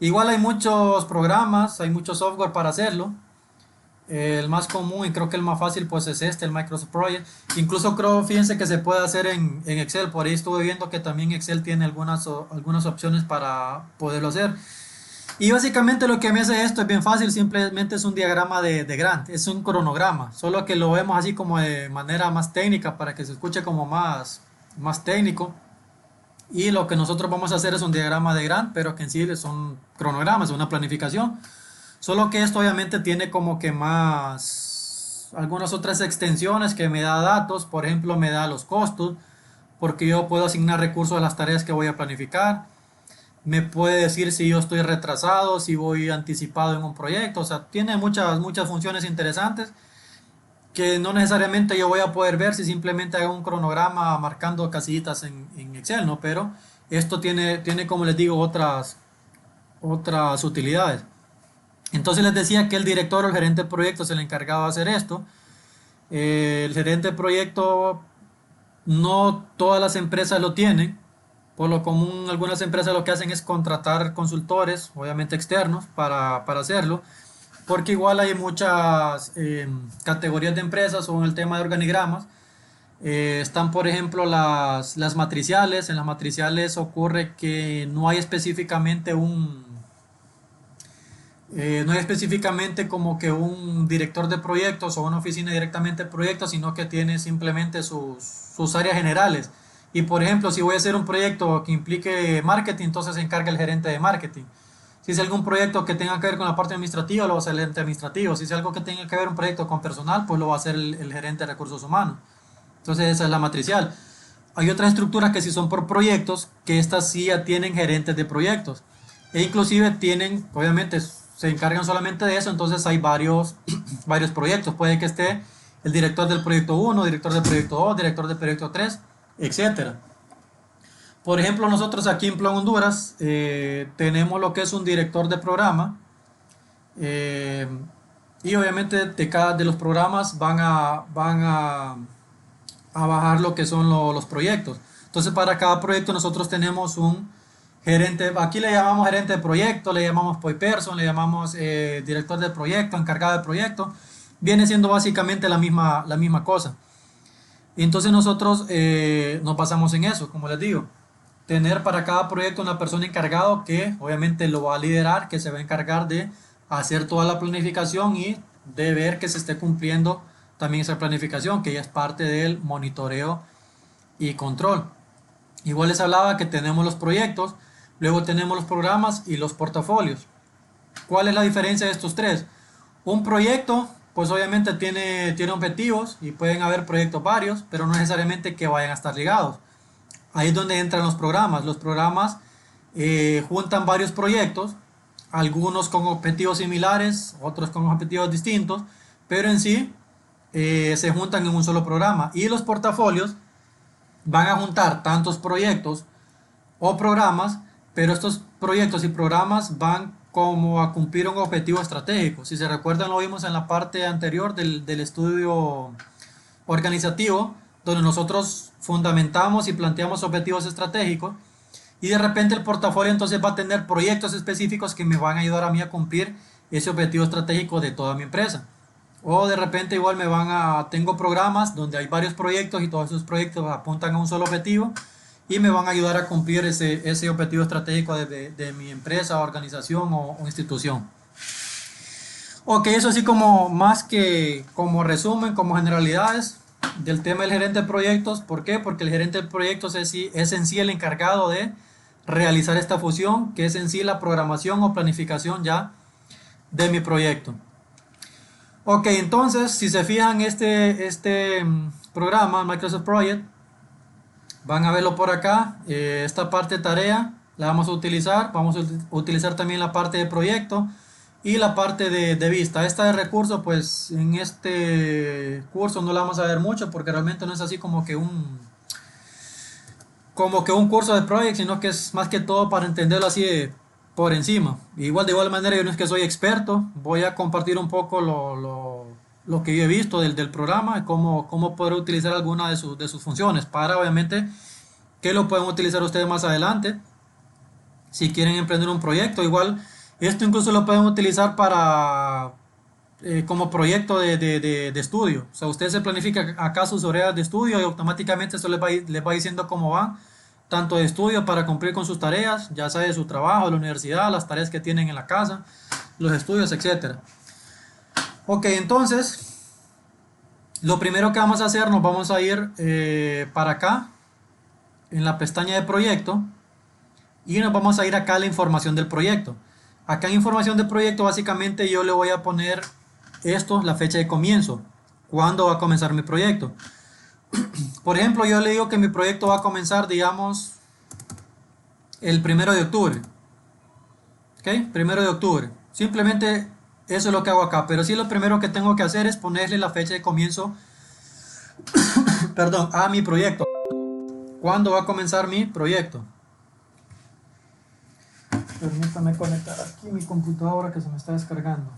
Speaker 1: Igual hay muchos programas, hay mucho software para hacerlo. El más común y creo que el más fácil pues es el Microsoft Project. Incluso creo, fíjense que se puede hacer en Excel, por ahí estuve viendo que también Excel tiene algunas opciones para poderlo hacer. Y básicamente lo que me hace esto es bien fácil, simplemente es un diagrama de Gantt, es un cronograma, solo que lo vemos así como de manera más técnica para que se escuche como más técnico. Y lo que nosotros vamos a hacer es un diagrama de Gantt, pero que en sí son cronogramas, una planificación. Solo que esto obviamente tiene como que algunas otras extensiones que me da datos, por ejemplo me da los costos, porque yo puedo asignar recursos a las tareas que voy a planificar. Me puede decir si yo estoy retrasado, si voy anticipado en un proyecto, o sea, tiene muchas funciones interesantes que no necesariamente yo voy a poder ver si simplemente hago un cronograma marcando casillitas en Excel, ¿no? Pero esto tiene como les digo, otras utilidades. Entonces les decía que el director o el gerente de proyecto es el encargado de hacer esto. El gerente de proyecto no todas las empresas lo tienen. Por lo común algunas empresas lo que hacen es contratar consultores, obviamente externos, para hacerlo. Porque igual hay muchas categorías de empresas o en el tema de organigramas Están, por ejemplo, las matriciales. En las matriciales ocurre que no hay específicamente no hay específicamente como que un director de proyectos o una oficina directamente de proyectos, sino que tiene simplemente sus áreas generales. Y por ejemplo, si voy a hacer un proyecto que implique marketing, entonces se encarga el gerente de marketing. Si es algún proyecto que tenga que ver con la parte administrativa, lo va a hacer el gerente administrativo. Si es algo que tenga que ver un proyecto con personal, pues lo va a hacer el gerente de recursos humanos. Entonces esa es la matricial. Hay otras estructuras que sí son por proyectos, que estas sí ya tienen gerentes de proyectos. E inclusive tienen, obviamente, se encargan solamente de eso, entonces hay varios, varios proyectos. Puede que esté el director del proyecto 1, director del proyecto 2, director del proyecto 3, etcétera. Por ejemplo, nosotros aquí en Plan Honduras tenemos lo que es un director de programa, eh, y obviamente de cada de los programas van a bajar lo que son los proyectos. Entonces para cada proyecto nosotros tenemos un gerente, aquí le llamamos gerente de proyecto, le llamamos point person, le llamamos director de proyecto, encargado de proyecto. Viene siendo básicamente la misma cosa. Y entonces nosotros nos basamos en eso, como les digo. Tener para cada proyecto una persona encargado que obviamente lo va a liderar, que se va a encargar de hacer toda la planificación y de ver que se esté cumpliendo también esa planificación, que ya es parte del monitoreo y control. Igual les hablaba que tenemos los proyectos, luego tenemos los programas y los portafolios. ¿Cuál es la diferencia de estos tres? Un proyecto, pues obviamente tiene objetivos y pueden haber proyectos varios, pero no necesariamente que vayan a estar ligados. Ahí es donde entran los programas. Los programas juntan varios proyectos, algunos con objetivos similares, otros con objetivos distintos, pero en sí se juntan en un solo programa. Y los portafolios van a juntar tantos proyectos o programas, pero estos proyectos y programas van como a cumplir un objetivo estratégico. Si se recuerdan, lo vimos en la parte anterior del estudio organizativo, donde nosotros fundamentamos y planteamos objetivos estratégicos, y de repente el portafolio entonces va a tener proyectos específicos que me van a ayudar a mí a cumplir ese objetivo estratégico de toda mi empresa. O de repente igual tengo programas donde hay varios proyectos y todos esos proyectos apuntan a un solo objetivo y me van a ayudar a cumplir ese objetivo estratégico de mi empresa, organización o institución. Ok, eso así como más que como resumen, como generalidades del tema del gerente de proyectos. ¿Por qué? Porque el gerente de proyectos es en sí el encargado de realizar esta fusión, que es en sí la programación o planificación ya de mi proyecto. Ok, entonces si se fijan este programa, Microsoft Project, van a verlo por acá. Esta parte de tarea la vamos a utilizar también la parte de proyecto y la parte de vista. Esta de recursos, pues en este curso no la vamos a ver mucho porque realmente no es así como que un curso de project, sino que es más que todo para entenderlo así por encima. De igual manera, yo no es que soy experto, voy a compartir un poco lo que yo he visto del programa, cómo poder utilizar alguna de sus funciones, para obviamente que lo pueden utilizar ustedes más adelante si quieren emprender un proyecto. Igual esto incluso lo pueden utilizar para como proyecto de estudio. O sea, usted se planifica acá sus horas de estudio y automáticamente esto les va diciendo cómo van, tanto de estudio para cumplir con sus tareas, ya sea de su trabajo, de la universidad, las tareas que tienen en la casa, los estudios, etcétera. Ok, entonces lo primero que vamos a hacer, nos vamos a ir para acá en la pestaña de proyecto y nos vamos a ir acá a la información del proyecto. Acá en información del proyecto básicamente yo le voy a poner esto, la fecha de comienzo, cuándo va a comenzar mi proyecto. Por ejemplo, yo le digo que mi proyecto va a comenzar, digamos, el 1 de octubre. ¿Ok? 1 de octubre. Simplemente eso es lo que hago acá. Pero sí, lo primero que tengo que hacer es ponerle la fecha de comienzo perdón, a mi proyecto. ¿Cuándo va a comenzar mi proyecto? Permítame conectar aquí mi computadora que se me está descargando.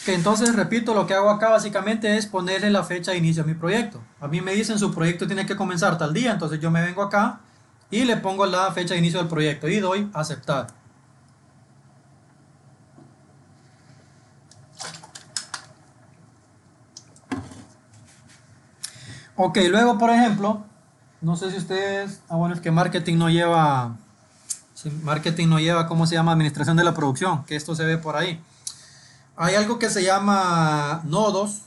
Speaker 1: Que entonces, repito, lo que hago acá básicamente es ponerle la fecha de inicio a mi proyecto. A mí me dicen su proyecto tiene que comenzar tal día, entonces yo me vengo acá y le pongo la fecha de inicio del proyecto y doy a aceptar. Ok, luego por ejemplo, no sé si ustedes, bueno, es que marketing no lleva, ¿cómo se llama? Administración de la producción, que esto se ve por ahí. Hay algo que se llama nodos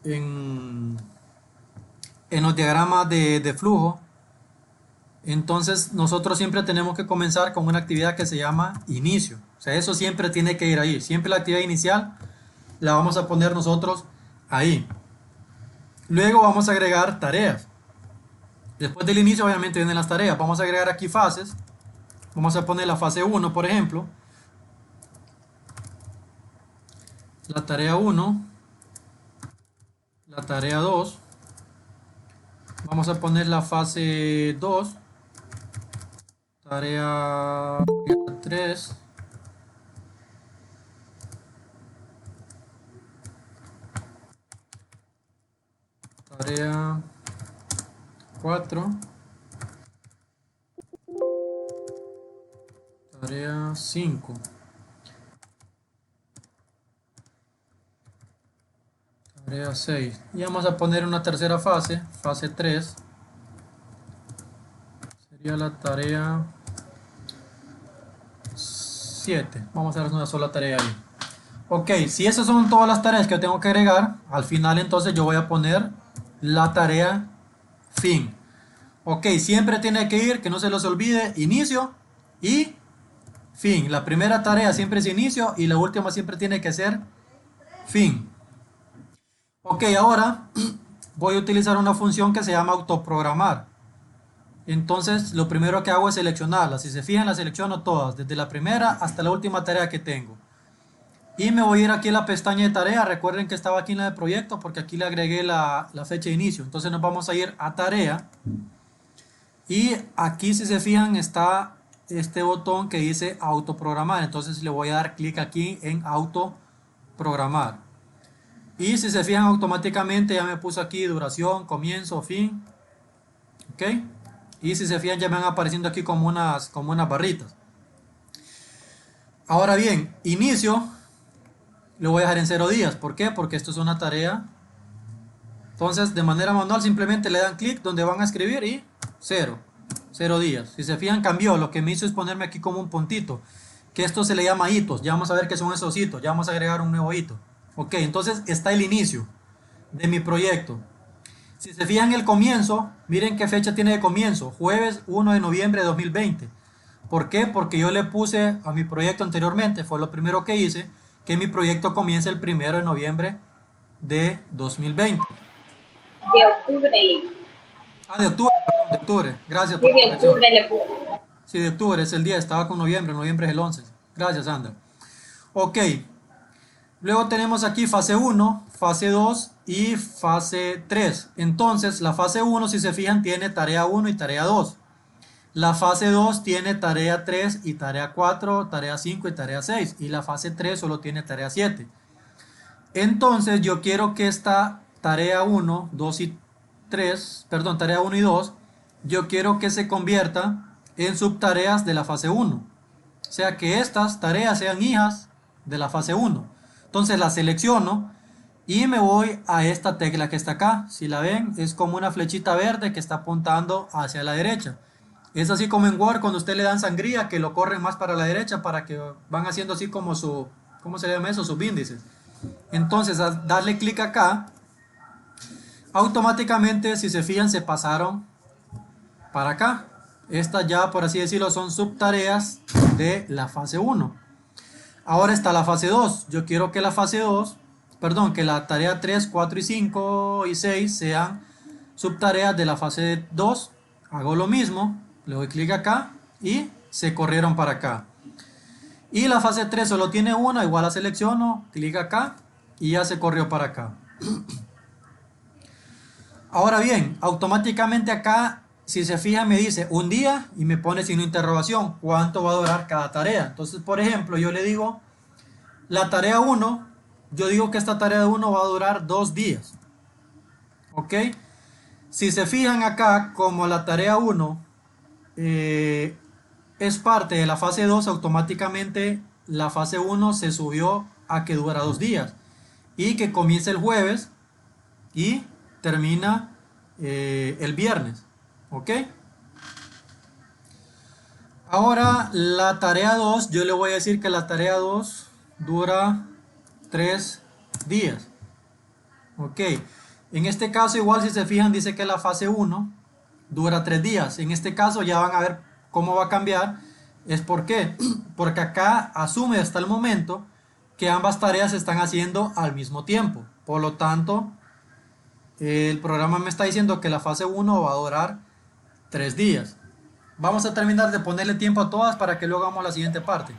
Speaker 1: en, en los diagramas de flujo. Entonces nosotros siempre tenemos que comenzar con una actividad que se llama inicio. O sea, eso siempre tiene que ir ahí. Siempre la actividad inicial la vamos a poner nosotros ahí. Luego vamos a agregar tareas. Después del inicio obviamente vienen las tareas. Vamos a agregar aquí fases. Vamos a poner la fase 1, por ejemplo. La tarea 1. La tarea 2. Vamos a poner la fase 2. Tarea 3. Tarea 4. Tarea 5. Tarea 6. Y vamos a poner una tercera fase, fase 3. Sería la tarea 7. Vamos a hacer una sola tarea ahí. Ok, si esas son todas las tareas que tengo que agregar, al final entonces yo voy a poner la tarea fin. Ok, siempre tiene que ir, que no se los olvide, inicio y fin. La primera tarea siempre es inicio y la última siempre tiene que ser fin. Ok, ahora voy a utilizar una función que se llama autoprogramar. Entonces lo primero que hago es seleccionarlas. Si se fijan, las selecciono todas, desde la primera hasta la última tarea que tengo. Y me voy a ir aquí a la pestaña de tarea. Recuerden que estaba aquí en la de proyecto porque aquí le agregué la fecha de inicio. Entonces nos vamos a ir a tarea. Y aquí, si se fijan, está este botón que dice autoprogramar. Entonces le voy a dar clic aquí en autoprogramar. Y si se fijan, automáticamente ya me puso aquí duración, comienzo, fin. Ok. Y si se fijan, ya me van apareciendo aquí como unas barritas. Ahora bien, inicio lo voy a dejar en 0 días. ¿Por qué? Porque esto es una tarea. Entonces, de manera manual, simplemente le dan clic donde van a escribir y 0 días. Si se fijan, cambió. Lo que me hizo es ponerme aquí como un puntito. Que esto se le llama hitos. Ya vamos a ver qué son esos hitos. Ya vamos a agregar un nuevo hito. Ok, entonces está el inicio de mi proyecto. Si se fijan el comienzo, miren qué fecha tiene de comienzo. Jueves 1 de noviembre de 2020. ¿Por qué? Porque yo le puse a mi proyecto anteriormente, fue lo primero que hice, que mi proyecto comience el 1 de noviembre de 2020.
Speaker 3: De octubre.
Speaker 1: Ah, de octubre, perdón, de octubre. Gracias
Speaker 3: Sí,
Speaker 1: por la
Speaker 3: de
Speaker 1: corrección.
Speaker 3: octubre le puse.
Speaker 1: Sí, de octubre es el día, estaba con noviembre, noviembre es el 11. Gracias, Sandra. Ok, luego tenemos aquí fase 1, fase 2 y fase 3. Entonces, la fase 1, si se fijan, tiene tarea 1 y tarea 2. La fase 2 tiene tarea 3 y tarea 4, tarea 5 y tarea 6. Y la fase 3 solo tiene tarea 7. Entonces, yo quiero que esta tarea 1, 2 y 3, perdón, tarea 1 y 2, yo quiero que se convierta en subtareas de la fase 1. O sea, que estas tareas sean hijas de la fase 1. Entonces la selecciono y me voy a esta tecla que está acá. Si la ven, es como una flechita verde que está apuntando hacia la derecha. Es así como en Word cuando usted le dan sangría, que lo corren más para la derecha para que van haciendo así como su, ¿cómo se llama eso? Subíndices. Entonces al darle clic acá, automáticamente, si se fijan, se pasaron para acá. Estas ya, por así decirlo, son subtareas de la fase 1. Ahora está la fase 2. Yo quiero que la fase 2, perdón, que la tarea 3, 4 y 5 y 6 sean subtareas de la fase 2. Hago lo mismo, le doy clic acá y se corrieron para acá. Y la fase 3 solo tiene una, igual la selecciono, clic acá y ya se corrió para acá. Ahora bien, automáticamente acá, si se fijan, me dice un día y me pone signo de interrogación, cuánto va a durar cada tarea. Entonces, por ejemplo, yo le digo, la tarea 1, yo digo que esta tarea 1 va a durar 2 días. ¿Ok? Si se fijan acá, como la tarea 1 es parte de la fase 2, automáticamente la fase 1 se subió a que dura 2 días. Y que comience el jueves y termina el viernes. ¿Ok? Ahora la tarea 2, yo le voy a decir que la tarea 2 dura 3 días. Ok, en este caso igual si se fijan dice que la fase 1 dura 3 días. En este caso ya van a ver cómo va a cambiar. ¿Es por qué? Porque acá asume hasta el momento que ambas tareas se están haciendo al mismo tiempo. Por lo tanto, el programa me está diciendo que la fase 1 va a durar 3 días. Vamos a terminar de ponerle tiempo a todas para que luego hagamos la siguiente parte.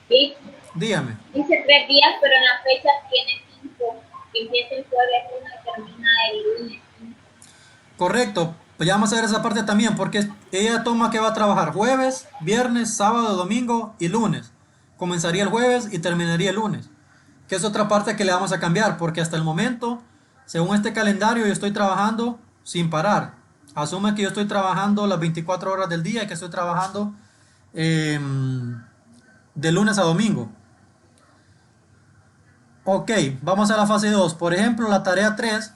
Speaker 3: Sí,
Speaker 1: Dígame.
Speaker 3: dice 3 días, pero en la fecha tiene 5, que empieza el jueves 1 y termina el lunes 5.
Speaker 1: Correcto. Pues ya vamos a ver esa parte también, porque ella toma que va a trabajar jueves, viernes, sábado, domingo y lunes. Comenzaría el jueves y terminaría el lunes. Que es otra parte que le vamos a cambiar, porque hasta el momento, según este calendario, yo estoy trabajando sin parar. Asume que yo estoy trabajando las 24 horas del día y que estoy trabajando de lunes a domingo. Ok, vamos a la fase 2. Por ejemplo, la tarea 3,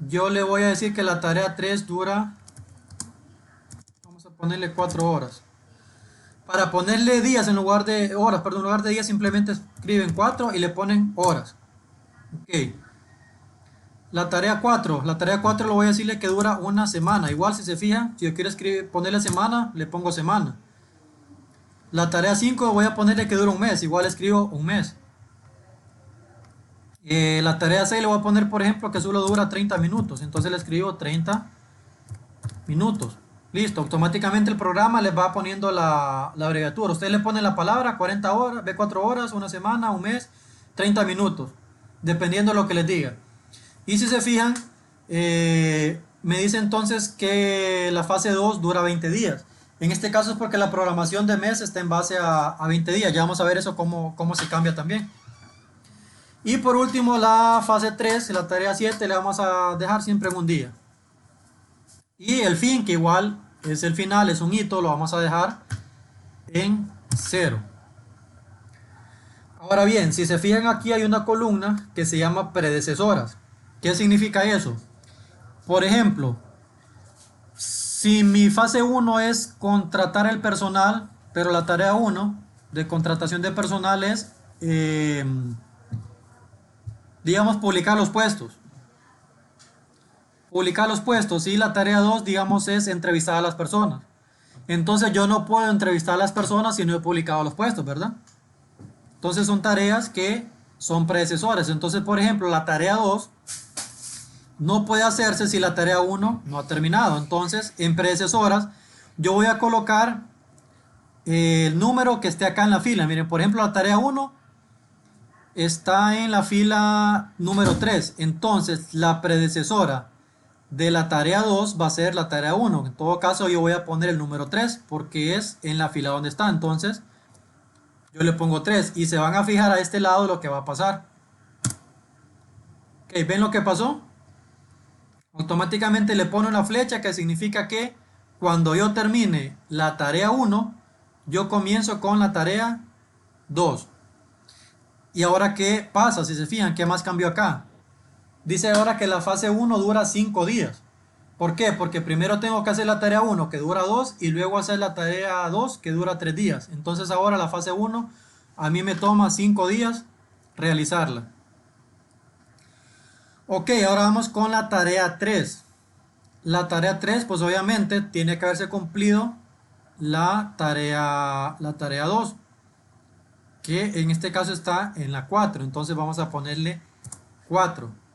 Speaker 1: yo le voy a decir que la tarea 3 dura, vamos a ponerle 4 horas. Para ponerle días en lugar de horas, perdón, en lugar de días simplemente escriben 4 y le ponen horas. Ok. La tarea 4 lo voy a decirle que dura una semana. Igual si se fijan, si yo quiero ponerle semana, le pongo semana. La tarea 5 voy a ponerle que dura un mes. Igual escribo un mes. La tarea 6 le voy a poner, por ejemplo, que solo dura 30 minutos. Entonces le escribo 30 minutos. Listo, automáticamente el programa les va poniendo la abreviatura. Usted le pone la palabra 40 horas, B4 horas, una semana, un mes, 30 minutos. Dependiendo de lo que les diga. Y si se fijan, me dice entonces que la fase 2 dura 20 días. En este caso es porque la programación de mes está en base a 20 días. Ya vamos a ver eso cómo se cambia también. Y por último, la fase 3, la tarea 7, le vamos a dejar siempre en un día. Y el fin, que igual es el final, es un hito, lo vamos a dejar en 0. Ahora bien, si se fijan aquí hay una columna que se llama predecesoras. ¿Qué significa eso? Por ejemplo, si mi fase 1 es contratar el personal, pero la tarea 1 de contratación de personal es, digamos, publicar los puestos. Publicar los puestos y la tarea 2, digamos, es entrevistar a las personas. Entonces yo no puedo entrevistar a las personas si no he publicado los puestos, ¿verdad? Entonces son tareas que son predecesoras. Entonces, por ejemplo, la tarea 2 no puede hacerse si la tarea 1 no ha terminado. Entonces, en predecesoras, yo voy a colocar el número que esté acá en la fila. Miren, por ejemplo, la tarea 1 está en la fila número 3. Entonces, la predecesora de la tarea 2 va a ser la tarea 1. En todo caso, yo voy a poner el número 3 porque es en la fila donde está. Entonces, yo le pongo 3 y se van a fijar a este lado lo que va a pasar. Ok, ¿ven lo que pasó? Automáticamente le pone una flecha que significa que cuando yo termine la tarea 1, yo comienzo con la tarea 2. ¿Y ahora qué pasa? Si se fijan, ¿qué más cambió acá? Dice ahora que la fase 1 dura 5 días. ¿Por qué? Porque primero tengo que hacer la tarea 1 que dura 2 y luego hacer la tarea 2 que dura 3 días. Entonces ahora la fase 1 a mí me toma 5 días realizarla. Ok, ahora vamos con la tarea 3. La tarea 3 pues obviamente tiene que haberse cumplido la tarea 2. Que en este caso está en la 4. Entonces vamos a ponerle 4.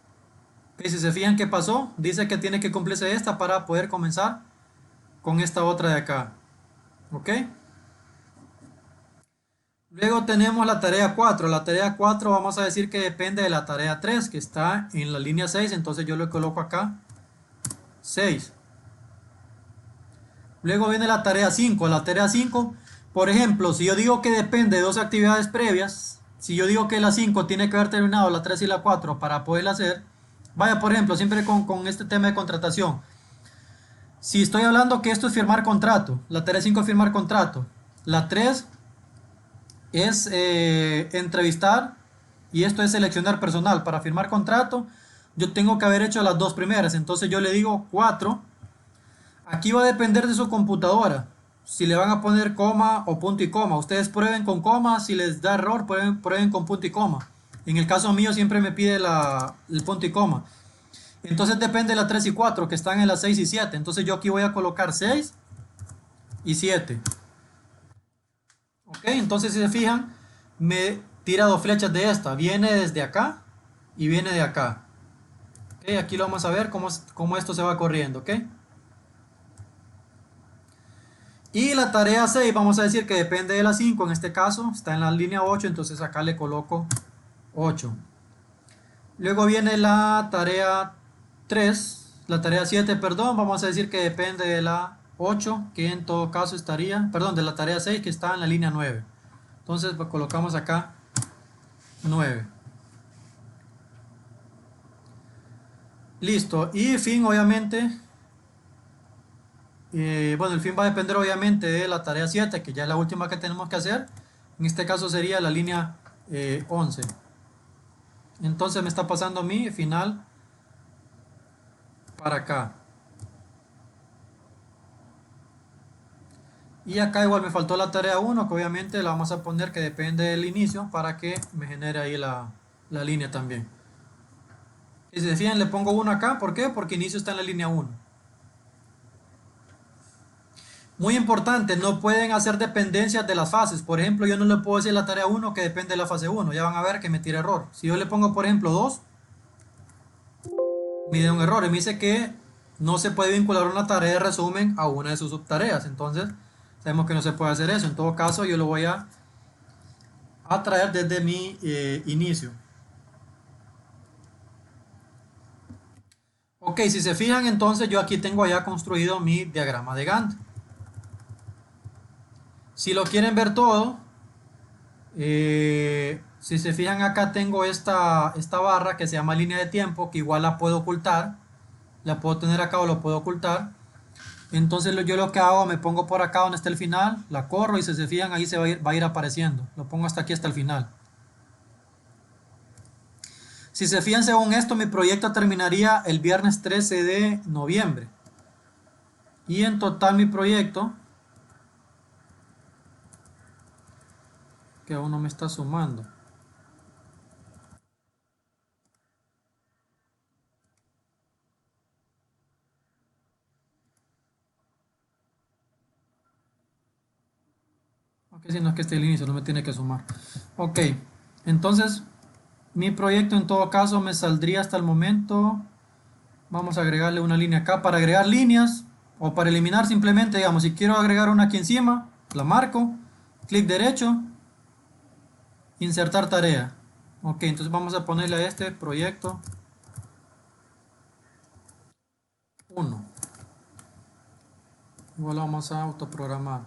Speaker 1: Okay, si se fijan qué pasó, dice que tiene que cumplirse esta para poder comenzar con esta otra de acá. ¿Ok? Luego tenemos la tarea 4. La tarea 4 vamos a decir que depende de la tarea 3, que está en la línea 6. Entonces yo le coloco acá 6. Luego viene la tarea 5. La tarea 5, por ejemplo, si yo digo que depende de dos actividades previas, si yo digo que la 5 tiene que haber terminado la 3 y la 4 para poderla hacer, vaya, por ejemplo, siempre con este tema de contratación. Si estoy hablando que esto es firmar contrato, la tarea 5 es firmar contrato, la 3 es entrevistar y esto es seleccionar personal. Para firmar contrato, yo tengo que haber hecho las dos primeras. Entonces yo le digo 4. Aquí va a depender de su computadora. Si le van a poner coma o punto y coma. Ustedes prueben con coma. Si les da error, prueben con punto y coma. En el caso mío siempre me pide el punto y coma. Entonces depende de la 3 y 4 que están en las 6 y 7. Entonces yo aquí voy a colocar 6 y 7. Ok, entonces si se fijan, me tira dos flechas de esta. Viene desde acá y viene de acá. Ok, aquí lo vamos a ver cómo esto se va corriendo. Ok. Y la tarea 6, vamos a decir que depende de la 5. En este caso está en la línea 8. Entonces acá le coloco 8. Luego viene la tarea 3. La tarea 7, perdón. Vamos a decir que depende de la 8. Que en todo caso estaría, perdón, de la tarea 6 que está en la línea 9. Entonces pues, colocamos acá 9. Listo. Y fin, obviamente. Bueno, el fin va a depender obviamente de la tarea 7, que ya es la última que tenemos que hacer. En este caso sería la línea 11. Entonces me está pasando mi final para acá. Y acá igual me faltó la tarea 1, que obviamente la vamos a poner que depende del inicio para que me genere ahí la línea también. Y si se fijan, le pongo 1 acá. ¿Por qué? Porque inicio está en la línea 1. Muy importante, no pueden hacer dependencias de las fases. Por ejemplo, yo no le puedo decir la tarea 1 que depende de la fase 1. Ya van a ver que me tira error. Si yo le pongo, por ejemplo, 2, me da un error. Y me dice que no se puede vincular una tarea de resumen a una de sus subtareas. Entonces, sabemos que no se puede hacer eso. En todo caso, yo lo voy a traer desde mi inicio. Ok, si se fijan, entonces yo aquí tengo ya construido mi diagrama de Gantt. Si lo quieren ver todo, si se fijan acá tengo esta barra que se llama línea de tiempo, que igual la puedo ocultar, la puedo tener acá o lo puedo ocultar. Entonces yo lo que hago, me pongo por acá donde está el final, la corro y si se fijan ahí se va a ir apareciendo. Lo pongo hasta aquí, hasta el final. Si se fijan, según esto, mi proyecto terminaría el viernes 13 de noviembre. Y en total mi proyecto, que aún no me está sumando. Ok, si no es que esté el inicio, no me tiene que sumar. Ok, entonces mi proyecto en todo caso me saldría hasta el momento. Vamos a agregarle una línea acá. Para agregar líneas o para eliminar simplemente, digamos, si quiero agregar una aquí encima, la marco, clic derecho, insertar tarea. Ok, entonces vamos a ponerle a este proyecto 1. Igual lo vamos a autoprogramar.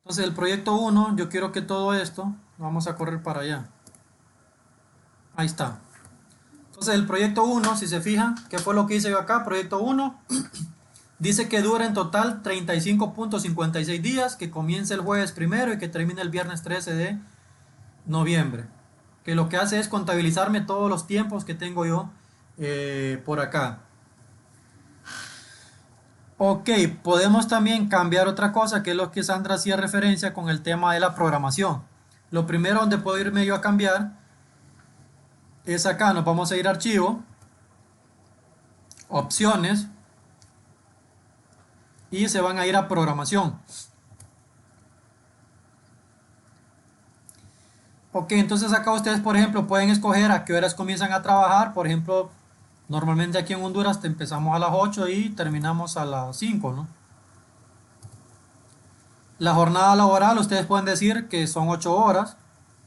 Speaker 1: Entonces el proyecto 1, yo quiero que todo esto lo vamos a correr para allá. Ahí está. Entonces el proyecto 1, si se fijan, ¿qué fue lo que hice yo acá? Proyecto 1 dice que dura en total 35.56 días, que comienza el jueves 1 y que termina el viernes 13 de noviembre. Que lo que hace es contabilizarme todos los tiempos que tengo yo por acá. Ok, podemos también cambiar otra cosa, que es lo que Sandra hacía referencia con el tema de la programación. Lo primero donde puedo irme yo a cambiar es acá. Nos vamos a ir a archivo, opciones, y se van a ir a programación. Ok, entonces acá ustedes, por ejemplo, pueden escoger a qué horas comienzan a trabajar. Por ejemplo, normalmente aquí en Honduras empezamos a las 8 y terminamos a las 5, ¿no? La jornada laboral, ustedes pueden decir que son 8 horas.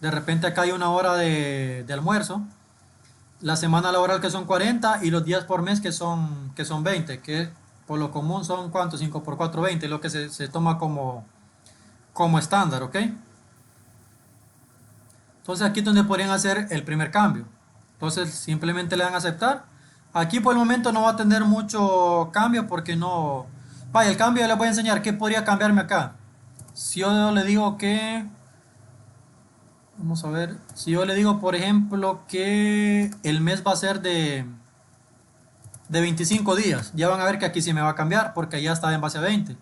Speaker 1: De repente acá hay una hora de almuerzo. La semana laboral que son 40 y los días por mes que son 20, que por lo común son ¿cuántos? 5 por 4, 20, lo que se toma como estándar, ¿ok? Entonces aquí es donde podrían hacer el primer cambio. Entonces simplemente le dan a aceptar. Aquí por el momento no va a tener mucho cambio porque no... Vaya, el cambio les voy a enseñar qué podría cambiarme acá. Si yo le digo que Vamos a ver, si yo le digo, por ejemplo, que el mes va a ser de 25 días, ya van a ver que aquí sí me va a cambiar, porque ya está en base a 20.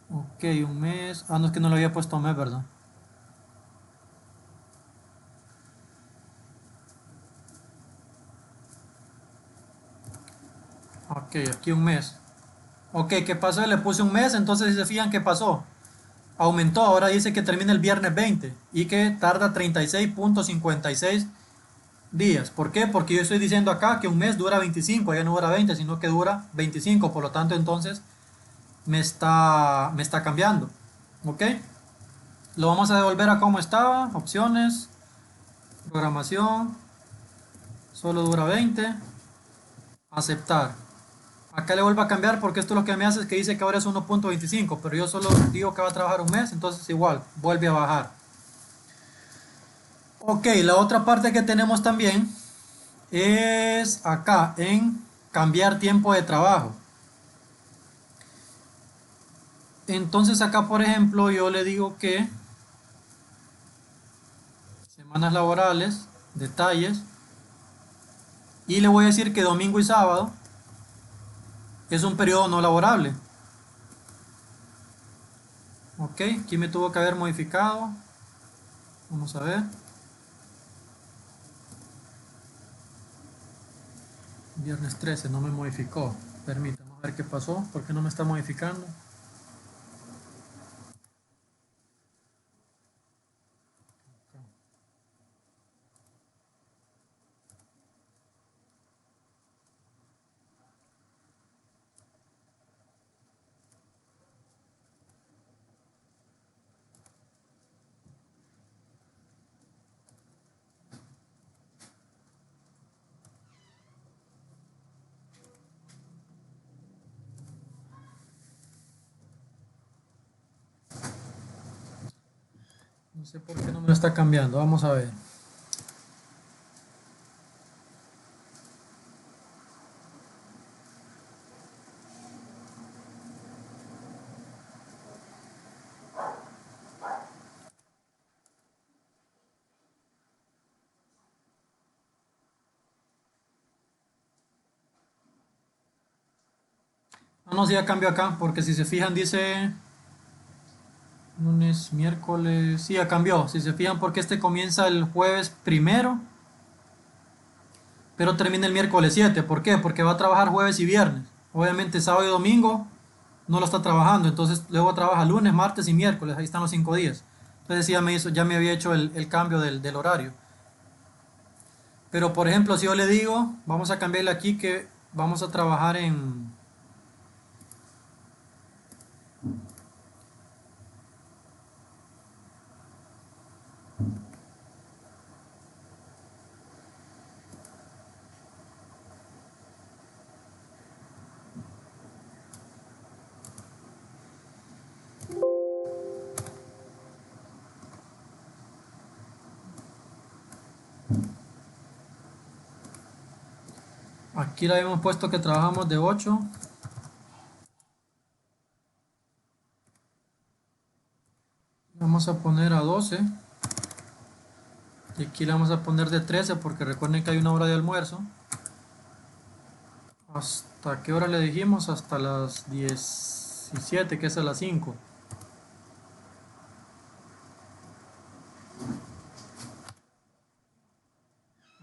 Speaker 1: Ok, un mes. Ah, no, es que no lo había puesto mes, ¿verdad? Ok, aquí un mes. Ok, ¿qué pasó? Le puse un mes, entonces si se fijan, ¿qué pasó? Aumentó, ahora dice que termina el viernes 20 y que tarda 36.56 días. ¿Por qué? Porque yo estoy diciendo acá que un mes dura 25, ya no dura 20, sino que dura 25. Por lo tanto, entonces me está cambiando. ¿Ok? Lo vamos a devolver a como estaba. Opciones, programación, solo dura 20. Aceptar. Acá le vuelvo a cambiar porque esto lo que me hace es que dice que ahora es 1.25, pero yo solo digo que va a trabajar un mes, entonces igual, vuelve a bajar. Ok, la otra parte que tenemos también es acá en cambiar tiempo de trabajo. Entonces acá, por ejemplo, yo le digo que semanas laborales, detalles, y le voy a decir que domingo y sábado es un periodo no laborable. Ok, aquí me tuvo que haber modificado. Vamos a ver. Viernes 13 no me modificó. Permítame a ver qué pasó. ¿Por qué no me está modificando? No sé por qué no me lo está cambiando. Vamos a ver. Ah, no, sí, ya cambió acá. Porque si se fijan, dice lunes, miércoles. Sí, ya cambió. Si se fijan, porque este comienza el jueves primero, pero termina el miércoles 7. ¿Por qué? Porque va a trabajar jueves y viernes. Obviamente, sábado y domingo no lo está trabajando. Entonces, luego trabaja lunes, martes y miércoles. Ahí están los 5 días. Entonces, sí, ya me había hecho el cambio del horario. Pero, por ejemplo, si yo le digo, vamos a cambiarle aquí que vamos a trabajar en. Aquí le habíamos puesto que trabajamos de 8. Vamos a poner a 12. Y aquí le vamos a poner de 13 porque recuerden que hay una hora de almuerzo. ¿Hasta qué hora le dijimos? Hasta las 17, que es a las 5.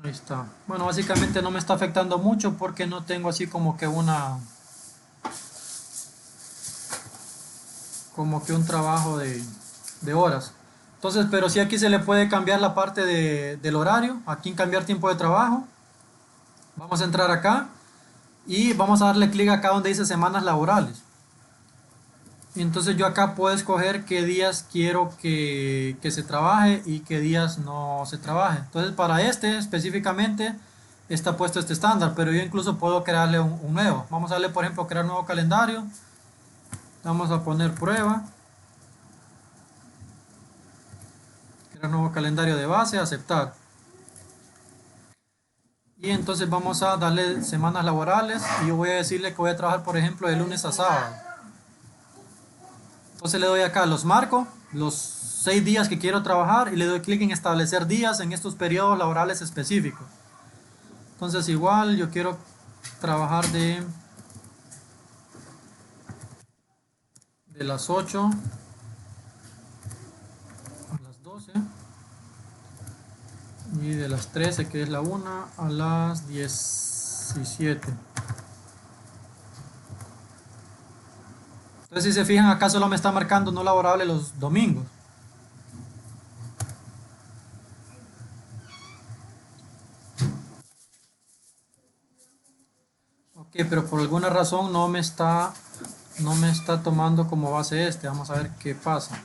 Speaker 1: Ahí está. Bueno, básicamente no me está afectando mucho porque no tengo así como que un trabajo de horas. Entonces, pero sí aquí se le puede cambiar la parte del horario. Aquí en cambiar tiempo de trabajo. Vamos a entrar acá y vamos a darle clic acá donde dice semanas laborales. Y entonces yo acá puedo escoger qué días quiero que se trabaje y qué días no se trabaje. Entonces para este específicamente está puesto este estándar, pero yo incluso puedo crearle un nuevo. Vamos a darle, por ejemplo, crear nuevo calendario. Vamos a poner prueba. Crear nuevo calendario de base, aceptar. Y entonces vamos a darle semanas laborales y yo voy a decirle que voy a trabajar, por ejemplo, de lunes a sábado. Entonces le doy acá, los marco los 6 días que quiero trabajar y le doy clic en establecer días en estos periodos laborales específicos. Entonces igual yo quiero trabajar de las 8 a las 12 y de las 13, que es la 1, a las 17. Entonces, si se fijan, acá solo me está marcando no laborable los domingos. Ok, pero por alguna razón no me está tomando como base este. Vamos a ver qué pasa.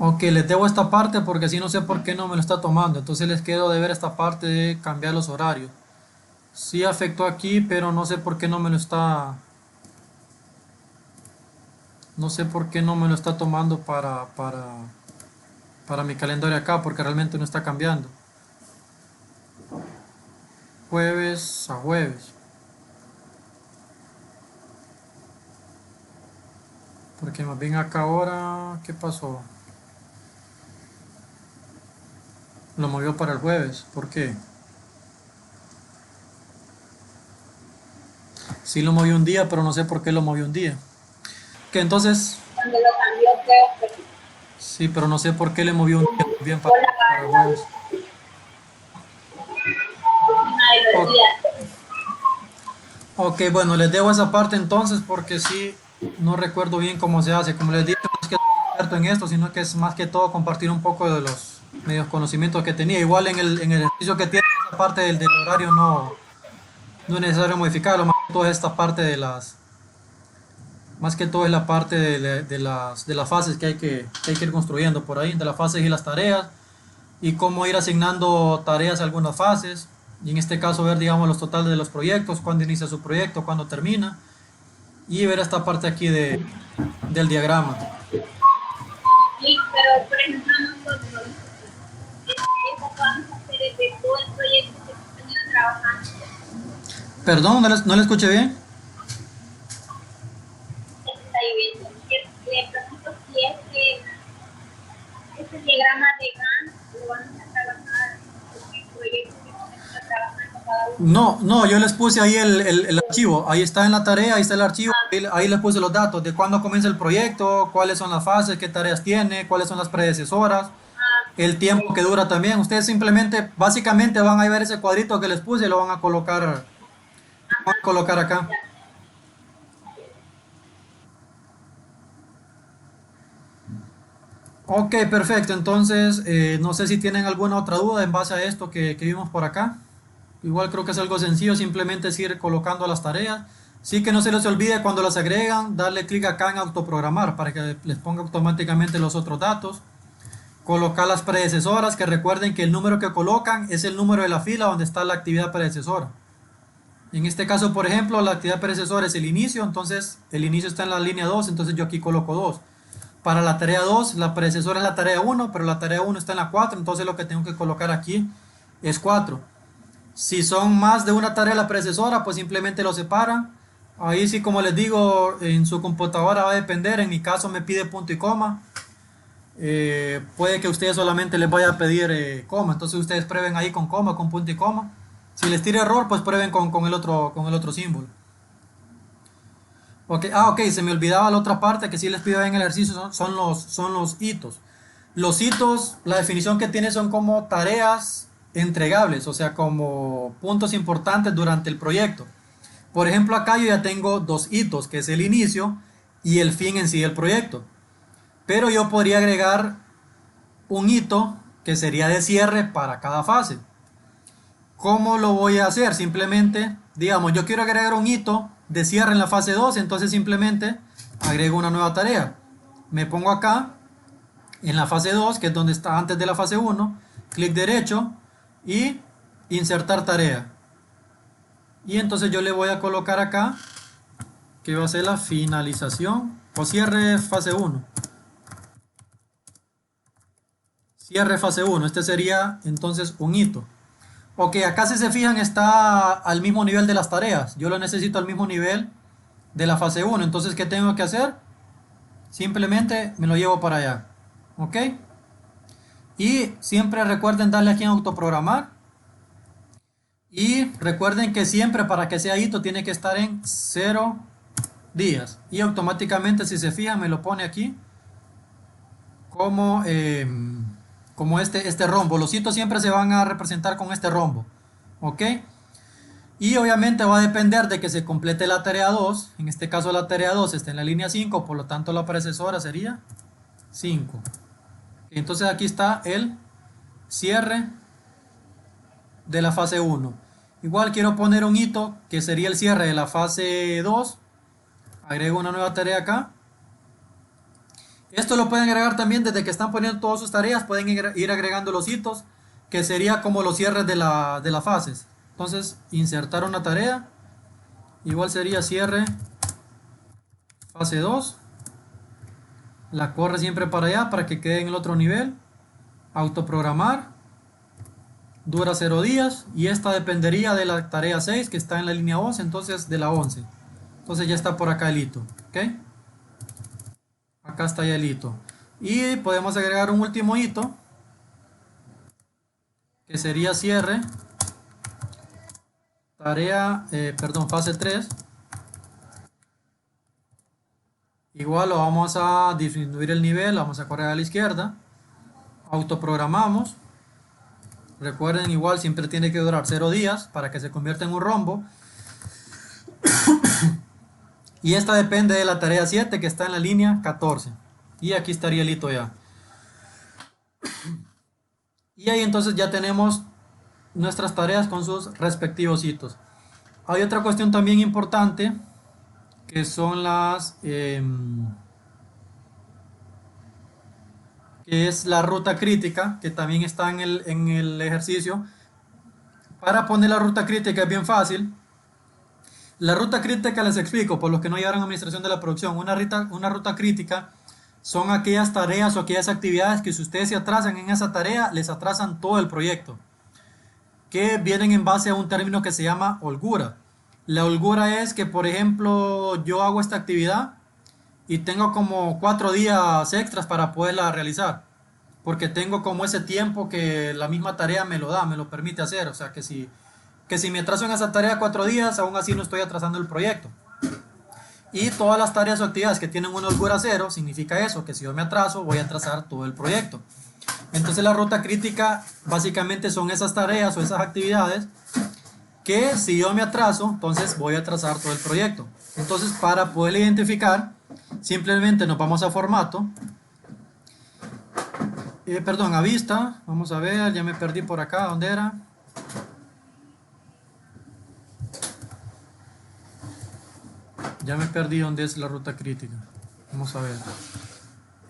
Speaker 1: Ok, les debo esta parte porque si no sé por qué no me lo está tomando. Entonces les quedo de ver esta parte de cambiar los horarios. Sí afectó aquí, pero no sé por qué no me lo está... No sé por qué no me lo está tomando para mi calendario acá, porque realmente no está cambiando. Jueves a jueves. Porque más bien acá ahora, ¿qué pasó? Lo movió para el jueves. ¿Por qué? Sí lo movió un día, pero no sé por qué lo movió un día. Que entonces,
Speaker 3: Cuando lo cambió fue
Speaker 1: sí, pero no sé por qué le movió un día bien para el jueves.
Speaker 3: una de los
Speaker 1: Ok,
Speaker 3: días.
Speaker 1: ok, bueno, les debo esa parte entonces porque sí, no recuerdo bien cómo se hace. Como les dije, no es que soy experto en esto, sino que es más que todo compartir un poco de los medios conocimientos que tenía. Igual en el ejercicio que tiene esa parte del horario no es necesario modificarlo, más que todo es esta parte de más que todo es la parte de las fases que hay que ir construyendo por ahí, de las fases y las tareas, y cómo ir asignando tareas a algunas fases, y en este caso ver, digamos, los totales de los proyectos, cuándo inicia su proyecto, cuándo termina, y ver esta parte aquí del diagrama.
Speaker 3: Sí, pero por ejemplo nosotros, eso vamos a hacer de todo el proyecto que hemos venido trabajando.
Speaker 1: Perdón, no le escuché bien.
Speaker 3: Está lloviendo. Le pregunto si es que este diagrama de Gantt lo vamos a trabajar en el proyecto que hemos venido trabajando cada uno.
Speaker 1: No, yo les puse ahí el archivo, ahí está en la tarea, ahí está el archivo, ahí les puse los datos de cuándo comienza el proyecto, cuáles son las fases, qué tareas tiene, cuáles son las predecesoras, el tiempo que dura también. Ustedes simplemente, básicamente van a ver ese cuadrito que les puse y lo van a colocar acá. Ok, perfecto. Entonces, no sé si tienen alguna otra duda en base a esto que vimos por acá. Igual creo que es algo sencillo, simplemente es ir colocando las tareas. Sí, que no se les olvide cuando las agregan, darle clic acá en autoprogramar para que les ponga automáticamente los otros datos. Colocar las predecesoras, que recuerden que el número que colocan es el número de la fila donde está la actividad predecesora. En este caso, por ejemplo, la actividad predecesora es el inicio, entonces el inicio está en la línea 2, entonces yo aquí coloco 2. Para la tarea 2, la predecesora es la tarea 1, pero la tarea 1 está en la 4, entonces lo que tengo que colocar aquí es 4. Si son más de una tarea la predecesora, pues simplemente lo separan. Ahí sí, como les digo, en su computadora va a depender. En mi caso me pide punto y coma. Puede que a ustedes solamente les vaya a pedir coma. Entonces ustedes prueben ahí con coma, con punto y coma. Si les tira error, pues prueben con el otro símbolo. Okay. Ok, se me olvidaba la otra parte que sí les pido en el ejercicio, son los hitos. Los hitos, la definición que tiene son como tareas entregables, o sea, como puntos importantes durante el proyecto. Por ejemplo, acá yo ya tengo dos hitos, que es el inicio y el fin en sí del proyecto. Pero yo podría agregar un hito que sería de cierre para cada fase. ¿Cómo lo voy a hacer? Simplemente, digamos, yo quiero agregar un hito de cierre en la fase 2, entonces simplemente agrego una nueva tarea. Me pongo acá En la fase 2, que es donde está antes de la fase 1, clic derecho y insertar tarea. Y entonces yo le voy a colocar acá que va a ser la finalización o cierre fase 1. Cierre fase 1. Este sería entonces un hito. Ok, acá si se fijan está al mismo nivel de las tareas. Yo lo necesito al mismo nivel de la fase 1. Entonces, ¿qué tengo que hacer? Simplemente me lo llevo para allá. Ok. Y siempre recuerden darle aquí en autoprogramar. Y recuerden que siempre para que sea hito tiene que estar en 0 días. Y automáticamente, si se fijan, me lo pone aquí como, como este rombo. Los hitos siempre se van a representar con este rombo. Ok. Y obviamente va a depender de que se complete la tarea 2. En este caso la tarea 2 está en la línea 5, por lo tanto la predecesora sería 5. Entonces aquí está el cierre de la fase 1. Igual quiero poner un hito que sería el cierre de la fase 2. Agrego una nueva tarea acá. Esto lo pueden agregar también desde que están poniendo todas sus tareas. Pueden ir agregando los hitos, que sería como los cierres de las fases. Entonces, insertar una tarea. Igual sería cierre fase 2. La corre siempre para allá para que quede en el otro nivel. Autoprogramar. Dura 0 días. Y esta dependería de la tarea 6 que está en la línea 11. Entonces de la 11. Entonces ya está por acá el hito. ¿Ok? Acá está ya el hito. Y podemos agregar un último hito. Que sería cierre. Fase 3. Igual lo vamos a disminuir el nivel, vamos a correr a la izquierda. Autoprogramamos. Recuerden, igual siempre tiene que durar 0 días para que se convierta en un rombo. Y esta depende de la tarea 7 que está en la línea 14. Y aquí estaría el hito ya. Y ahí entonces ya tenemos nuestras tareas con sus respectivos hitos. Hay otra cuestión también importante que son que es la ruta crítica, que también está en el ejercicio. Para poner la ruta crítica es bien fácil. La ruta crítica les explico, por los que no llevaron administración de la producción. Una ruta crítica son aquellas tareas o aquellas actividades que si ustedes se atrasan en esa tarea, les atrasan todo el proyecto. Que vienen en base a un término que se llama holgura. La holgura es que, por ejemplo, yo hago esta actividad y tengo como 4 días extras para poderla realizar. Porque tengo como ese tiempo que la misma tarea me lo da, me lo permite hacer. O sea que si me atraso en esa tarea 4 días, aún así no estoy atrasando el proyecto. Y todas las tareas o actividades que tienen una holgura 0, significa eso, que si yo me atraso, voy a atrasar todo el proyecto. Entonces la ruta crítica básicamente son esas tareas o esas actividades que si yo me atraso, entonces voy a atrasar todo el proyecto. Entonces para poder identificar, simplemente nos vamos a formato. A vista, vamos a ver, ya me perdí por acá, ¿dónde era? Ya me perdí dónde es la ruta crítica. Vamos a ver.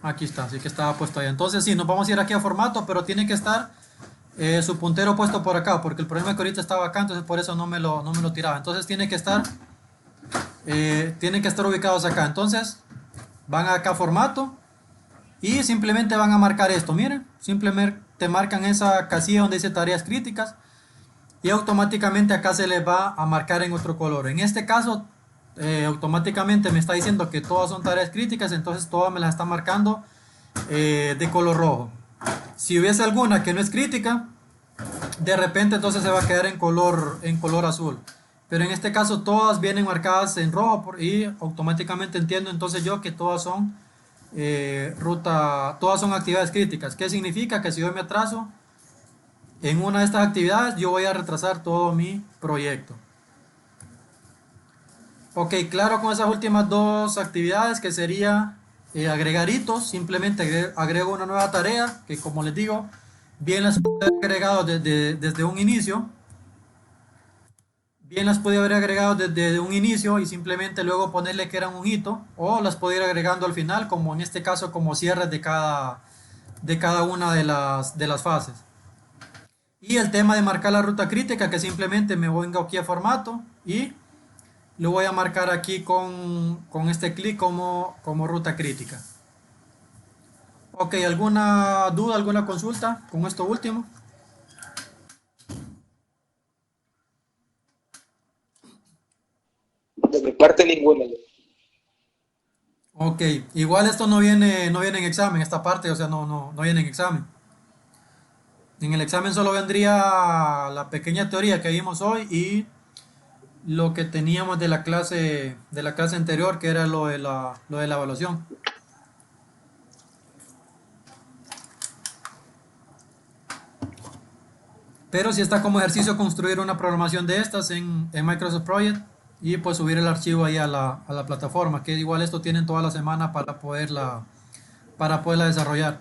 Speaker 1: Aquí está, así que estaba puesto ahí. Entonces sí, nos vamos a ir aquí a formato, pero tiene que estar su puntero puesto por acá, porque el problema es que ahorita estaba acá, entonces por eso no me lo tiraba. Entonces tienen que estar ubicados acá. Entonces van acá a formato y simplemente van a marcar esto. Miren, simplemente marcan esa casilla donde dice tareas críticas y automáticamente acá se les va a marcar en otro color. En este caso automáticamente me está diciendo que todas son tareas críticas, entonces todas me las está marcando de color rojo. Si hubiese alguna que no es crítica, de repente entonces se va a quedar en color azul. Pero en este caso todas vienen marcadas en rojo y automáticamente entiendo entonces yo que todas son todas son actividades críticas. ¿Qué significa? Que si yo me atraso en una de estas actividades, yo voy a retrasar todo mi proyecto. Ok, claro con esas últimas dos actividades que sería agregar hitos. Simplemente agrego una nueva tarea que, como les digo, bien las pude haber agregado desde un inicio. Bien las pude haber agregado desde un inicio y simplemente luego ponerle que eran un hito, o las puedo ir agregando al final, como en este caso como cierres de cada de cada una de las fases. Y el tema de marcar la ruta crítica, que simplemente me vengo aquí a formato y lo voy a marcar aquí con este clic como ruta crítica. Ok, ¿alguna duda, alguna consulta con esto último?
Speaker 2: De mi parte ninguna.
Speaker 1: Ok, igual esto no viene en examen, esta parte, o sea, no viene en examen. En el examen solo vendría la pequeña teoría que vimos hoy y lo que teníamos de la clase anterior, que era lo de la evaluación. Pero si está como ejercicio construir una programación de estas en Microsoft Project y pues subir el archivo ahí a a la plataforma, que igual esto tienen toda la semana para poderla desarrollar.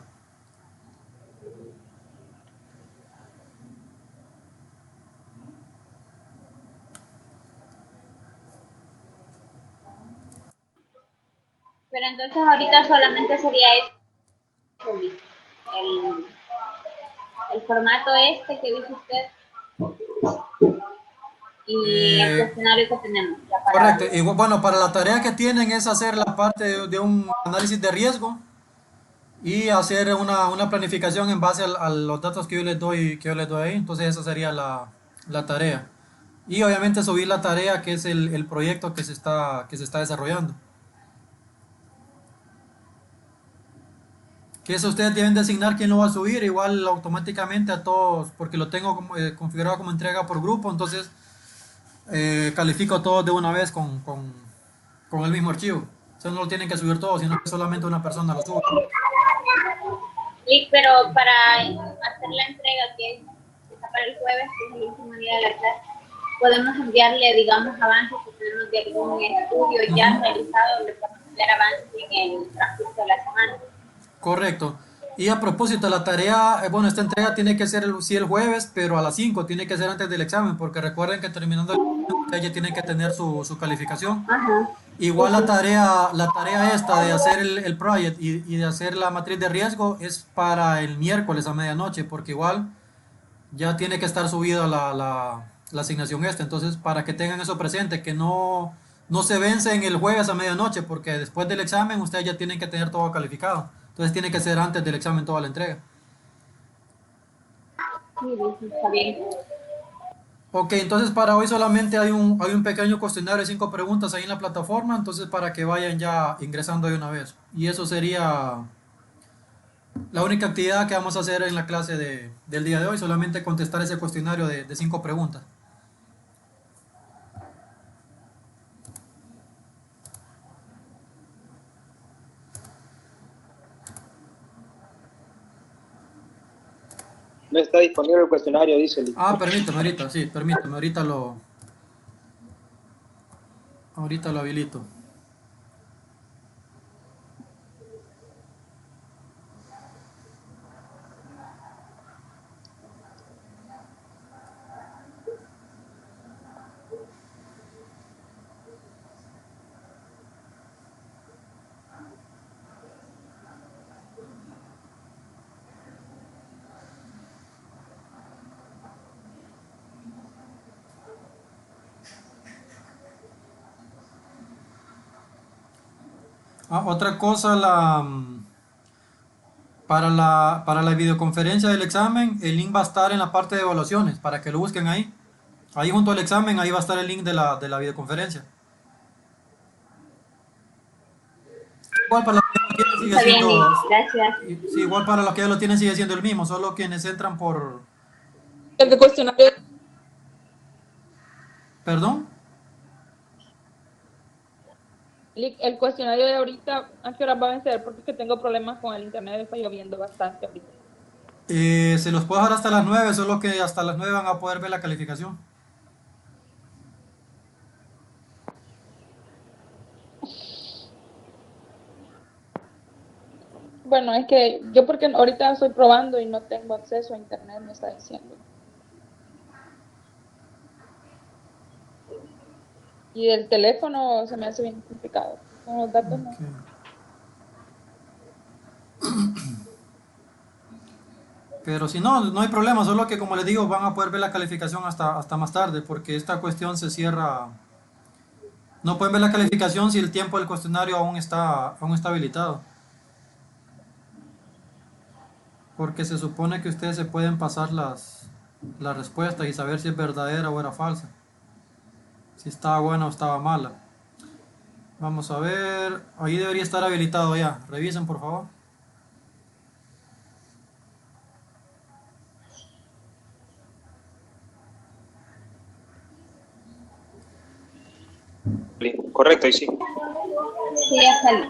Speaker 3: Pero entonces ahorita solamente sería eso, el, el formato este que dice usted y el
Speaker 1: Eh,
Speaker 3: cuestionario que tenemos ya para
Speaker 1: Correcto. Y bueno, para la tarea que tienen es hacer la parte de un análisis de riesgo y hacer una planificación en base a los datos que yo les doy ahí. Entonces esa sería la tarea. Y obviamente subir la tarea que es el proyecto que se está desarrollando. Que eso ustedes deben designar quién lo va a subir, igual automáticamente a todos, porque lo tengo configurado como entrega por grupo, entonces califico a todos de una vez con el mismo archivo. O sea, no lo tienen que subir todos, sino que solamente una persona lo sube.
Speaker 3: sí, pero para hacer la entrega que está para el jueves, que es el último día de la clase, podemos enviarle, digamos, avances que tenemos de algún estudio ya
Speaker 1: Ujú.
Speaker 3: realizado, le podemos enviar avances en el transcurso de la semana.
Speaker 1: Correcto. Y a propósito, la tarea, bueno, esta entrega tiene que ser sí el jueves, pero a las 5 tiene que ser antes del examen, porque recuerden que terminando el examen, ustedes ya tienen que tener su calificación.
Speaker 3: Ajá, sí,
Speaker 1: Igual
Speaker 3: sí.
Speaker 1: la tarea esta de hacer el project y de hacer la matriz de riesgo es para el miércoles a medianoche, porque igual ya tiene que estar subida la asignación esta. Entonces, para que tengan eso presente, que no se vence en el jueves a medianoche, porque después del examen ustedes ya tienen que tener todo calificado. Entonces, tiene que ser antes del examen toda la entrega.
Speaker 3: Sí, sí, está bien.
Speaker 1: Ok, entonces para hoy solamente hay un pequeño cuestionario de 5 preguntas ahí en la plataforma, entonces para que vayan ya ingresando de una vez. Y eso sería la única actividad que vamos a hacer en la clase del día de hoy, solamente contestar ese cuestionario de 5 preguntas.
Speaker 2: No está disponible el cuestionario, dice.
Speaker 1: Ah, permítame ahorita, sí, permítame, ahorita lo habilito. Ah, otra cosa, para la videoconferencia del examen, el link va a estar en la parte de evaluaciones, para que lo busquen ahí. Ahí junto al examen, ahí va a estar el link de la videoconferencia. Igual para los que ya lo tienen sigue
Speaker 3: Está bien, Liz.
Speaker 1: siendo,
Speaker 3: Gracias.
Speaker 1: sí, igual para los que ya lo tienen sigue siendo el mismo, solo quienes entran
Speaker 4: El cuestionario,
Speaker 1: perdón.
Speaker 4: el cuestionario de ahorita, ¿a qué hora va a vencer? Porque es que tengo problemas con el internet, está lloviendo bastante ahorita.
Speaker 1: Se los puedo dejar hasta las 9, solo que hasta las 9 van a poder ver la calificación.
Speaker 4: Bueno, es que yo porque ahorita estoy probando y no tengo acceso a internet, me está diciendo. Y el teléfono se me hace bien complicado. Con los datos no.
Speaker 1: Ok. Pero si no, no hay problema, solo que como les digo, van a poder ver la calificación hasta más tarde, porque esta cuestión se cierra. No pueden ver la calificación si el tiempo del cuestionario aún está habilitado. Porque se supone que ustedes se pueden pasar las respuestas y saber si es verdadera o era falsa. Si estaba buena o estaba mala. Vamos a ver. Ahí debería estar habilitado ya. Revisen por favor.
Speaker 2: Correcto, y sí.
Speaker 3: Sí, ya salí.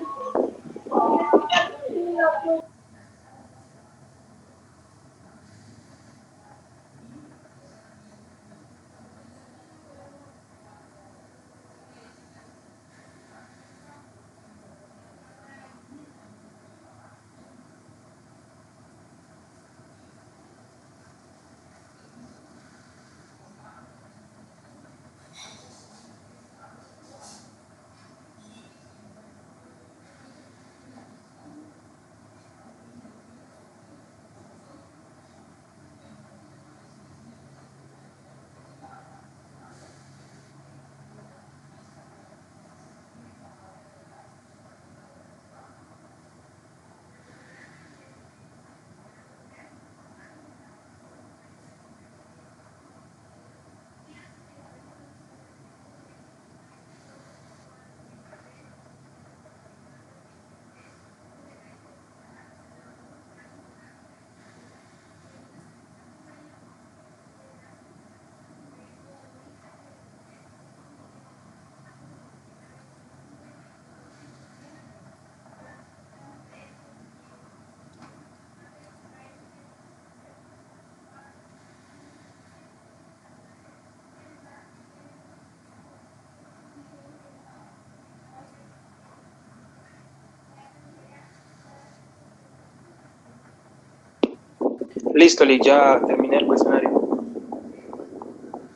Speaker 2: Listo, Lick, ya terminé el cuestionario.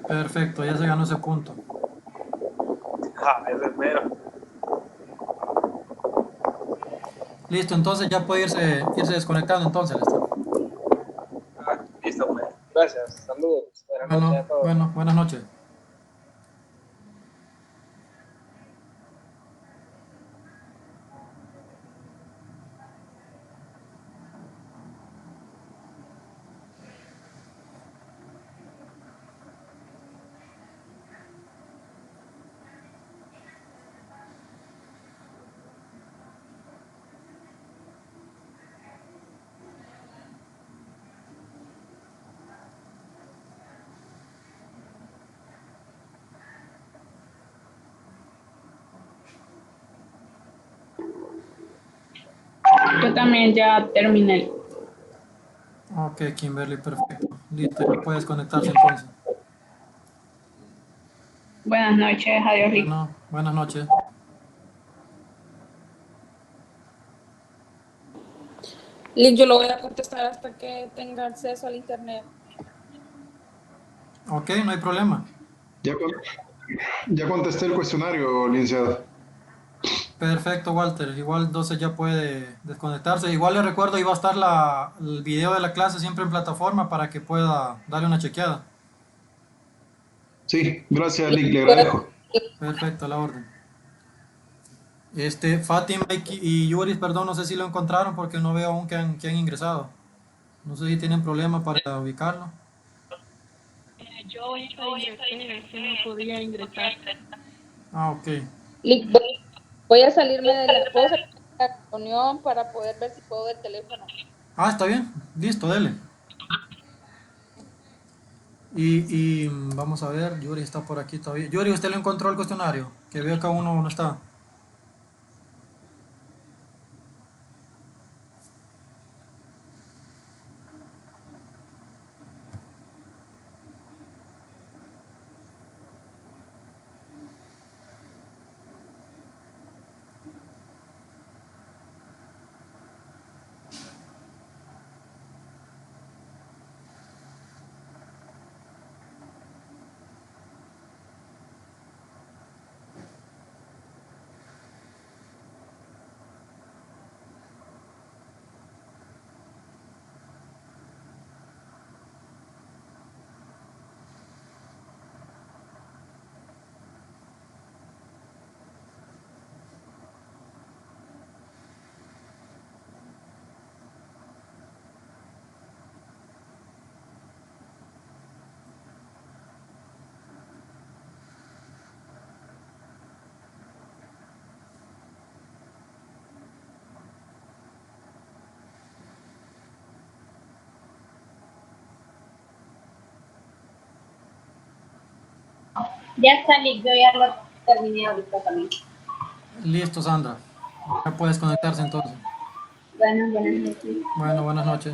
Speaker 1: Perfecto, ya se ganó ese punto.
Speaker 2: Eso es mero.
Speaker 1: Listo, entonces ya puede irse desconectando entonces, Lester.
Speaker 2: Listo, pues. Gracias. Saludos. Buenas noches a todos.
Speaker 1: Bueno, buenas noches.
Speaker 6: Yo también ya terminé.
Speaker 1: Ok, Kimberly, perfecto. Listo, ya puedes conectarse entonces.
Speaker 6: Buenas noches, adiós, Rick.
Speaker 1: Bueno, buenas noches.
Speaker 4: Lick, yo lo voy a contestar hasta que tenga acceso al internet.
Speaker 1: Ok, no hay problema.
Speaker 7: Ya, ya contesté el cuestionario, licenciado.
Speaker 1: Perfecto, Walter. Igual entonces ya puede desconectarse. Igual le recuerdo, ahí va a estar el video de la clase siempre en plataforma para que pueda darle una chequeada.
Speaker 7: Sí, gracias,
Speaker 4: Lick,
Speaker 7: Lick, le
Speaker 4: voy a-
Speaker 7: agradezco.
Speaker 1: Perfecto, a la orden. Fátima y Yuris, perdón, no sé si lo encontraron porque no veo aún que han ingresado. No sé si tienen problema para ubicarlo.
Speaker 4: Yo ahorita ingresé, es que no podía ingresar.
Speaker 1: Ah, ok.
Speaker 4: Lick, voy a salirme de puedo salir de la reunión para poder ver si puedo del teléfono.
Speaker 1: Ah, está bien. Listo, dele. Y vamos a ver, Yuri está por aquí todavía. Yuri, ¿usted lo encontró el cuestionario? Que veo que aún no está.
Speaker 3: Ya está, yo ya lo terminé ahorita también.
Speaker 1: Listo, Sandra. Ya puedes conectarse entonces.
Speaker 3: Bueno, buenas noches.
Speaker 1: Bueno, buenas noches.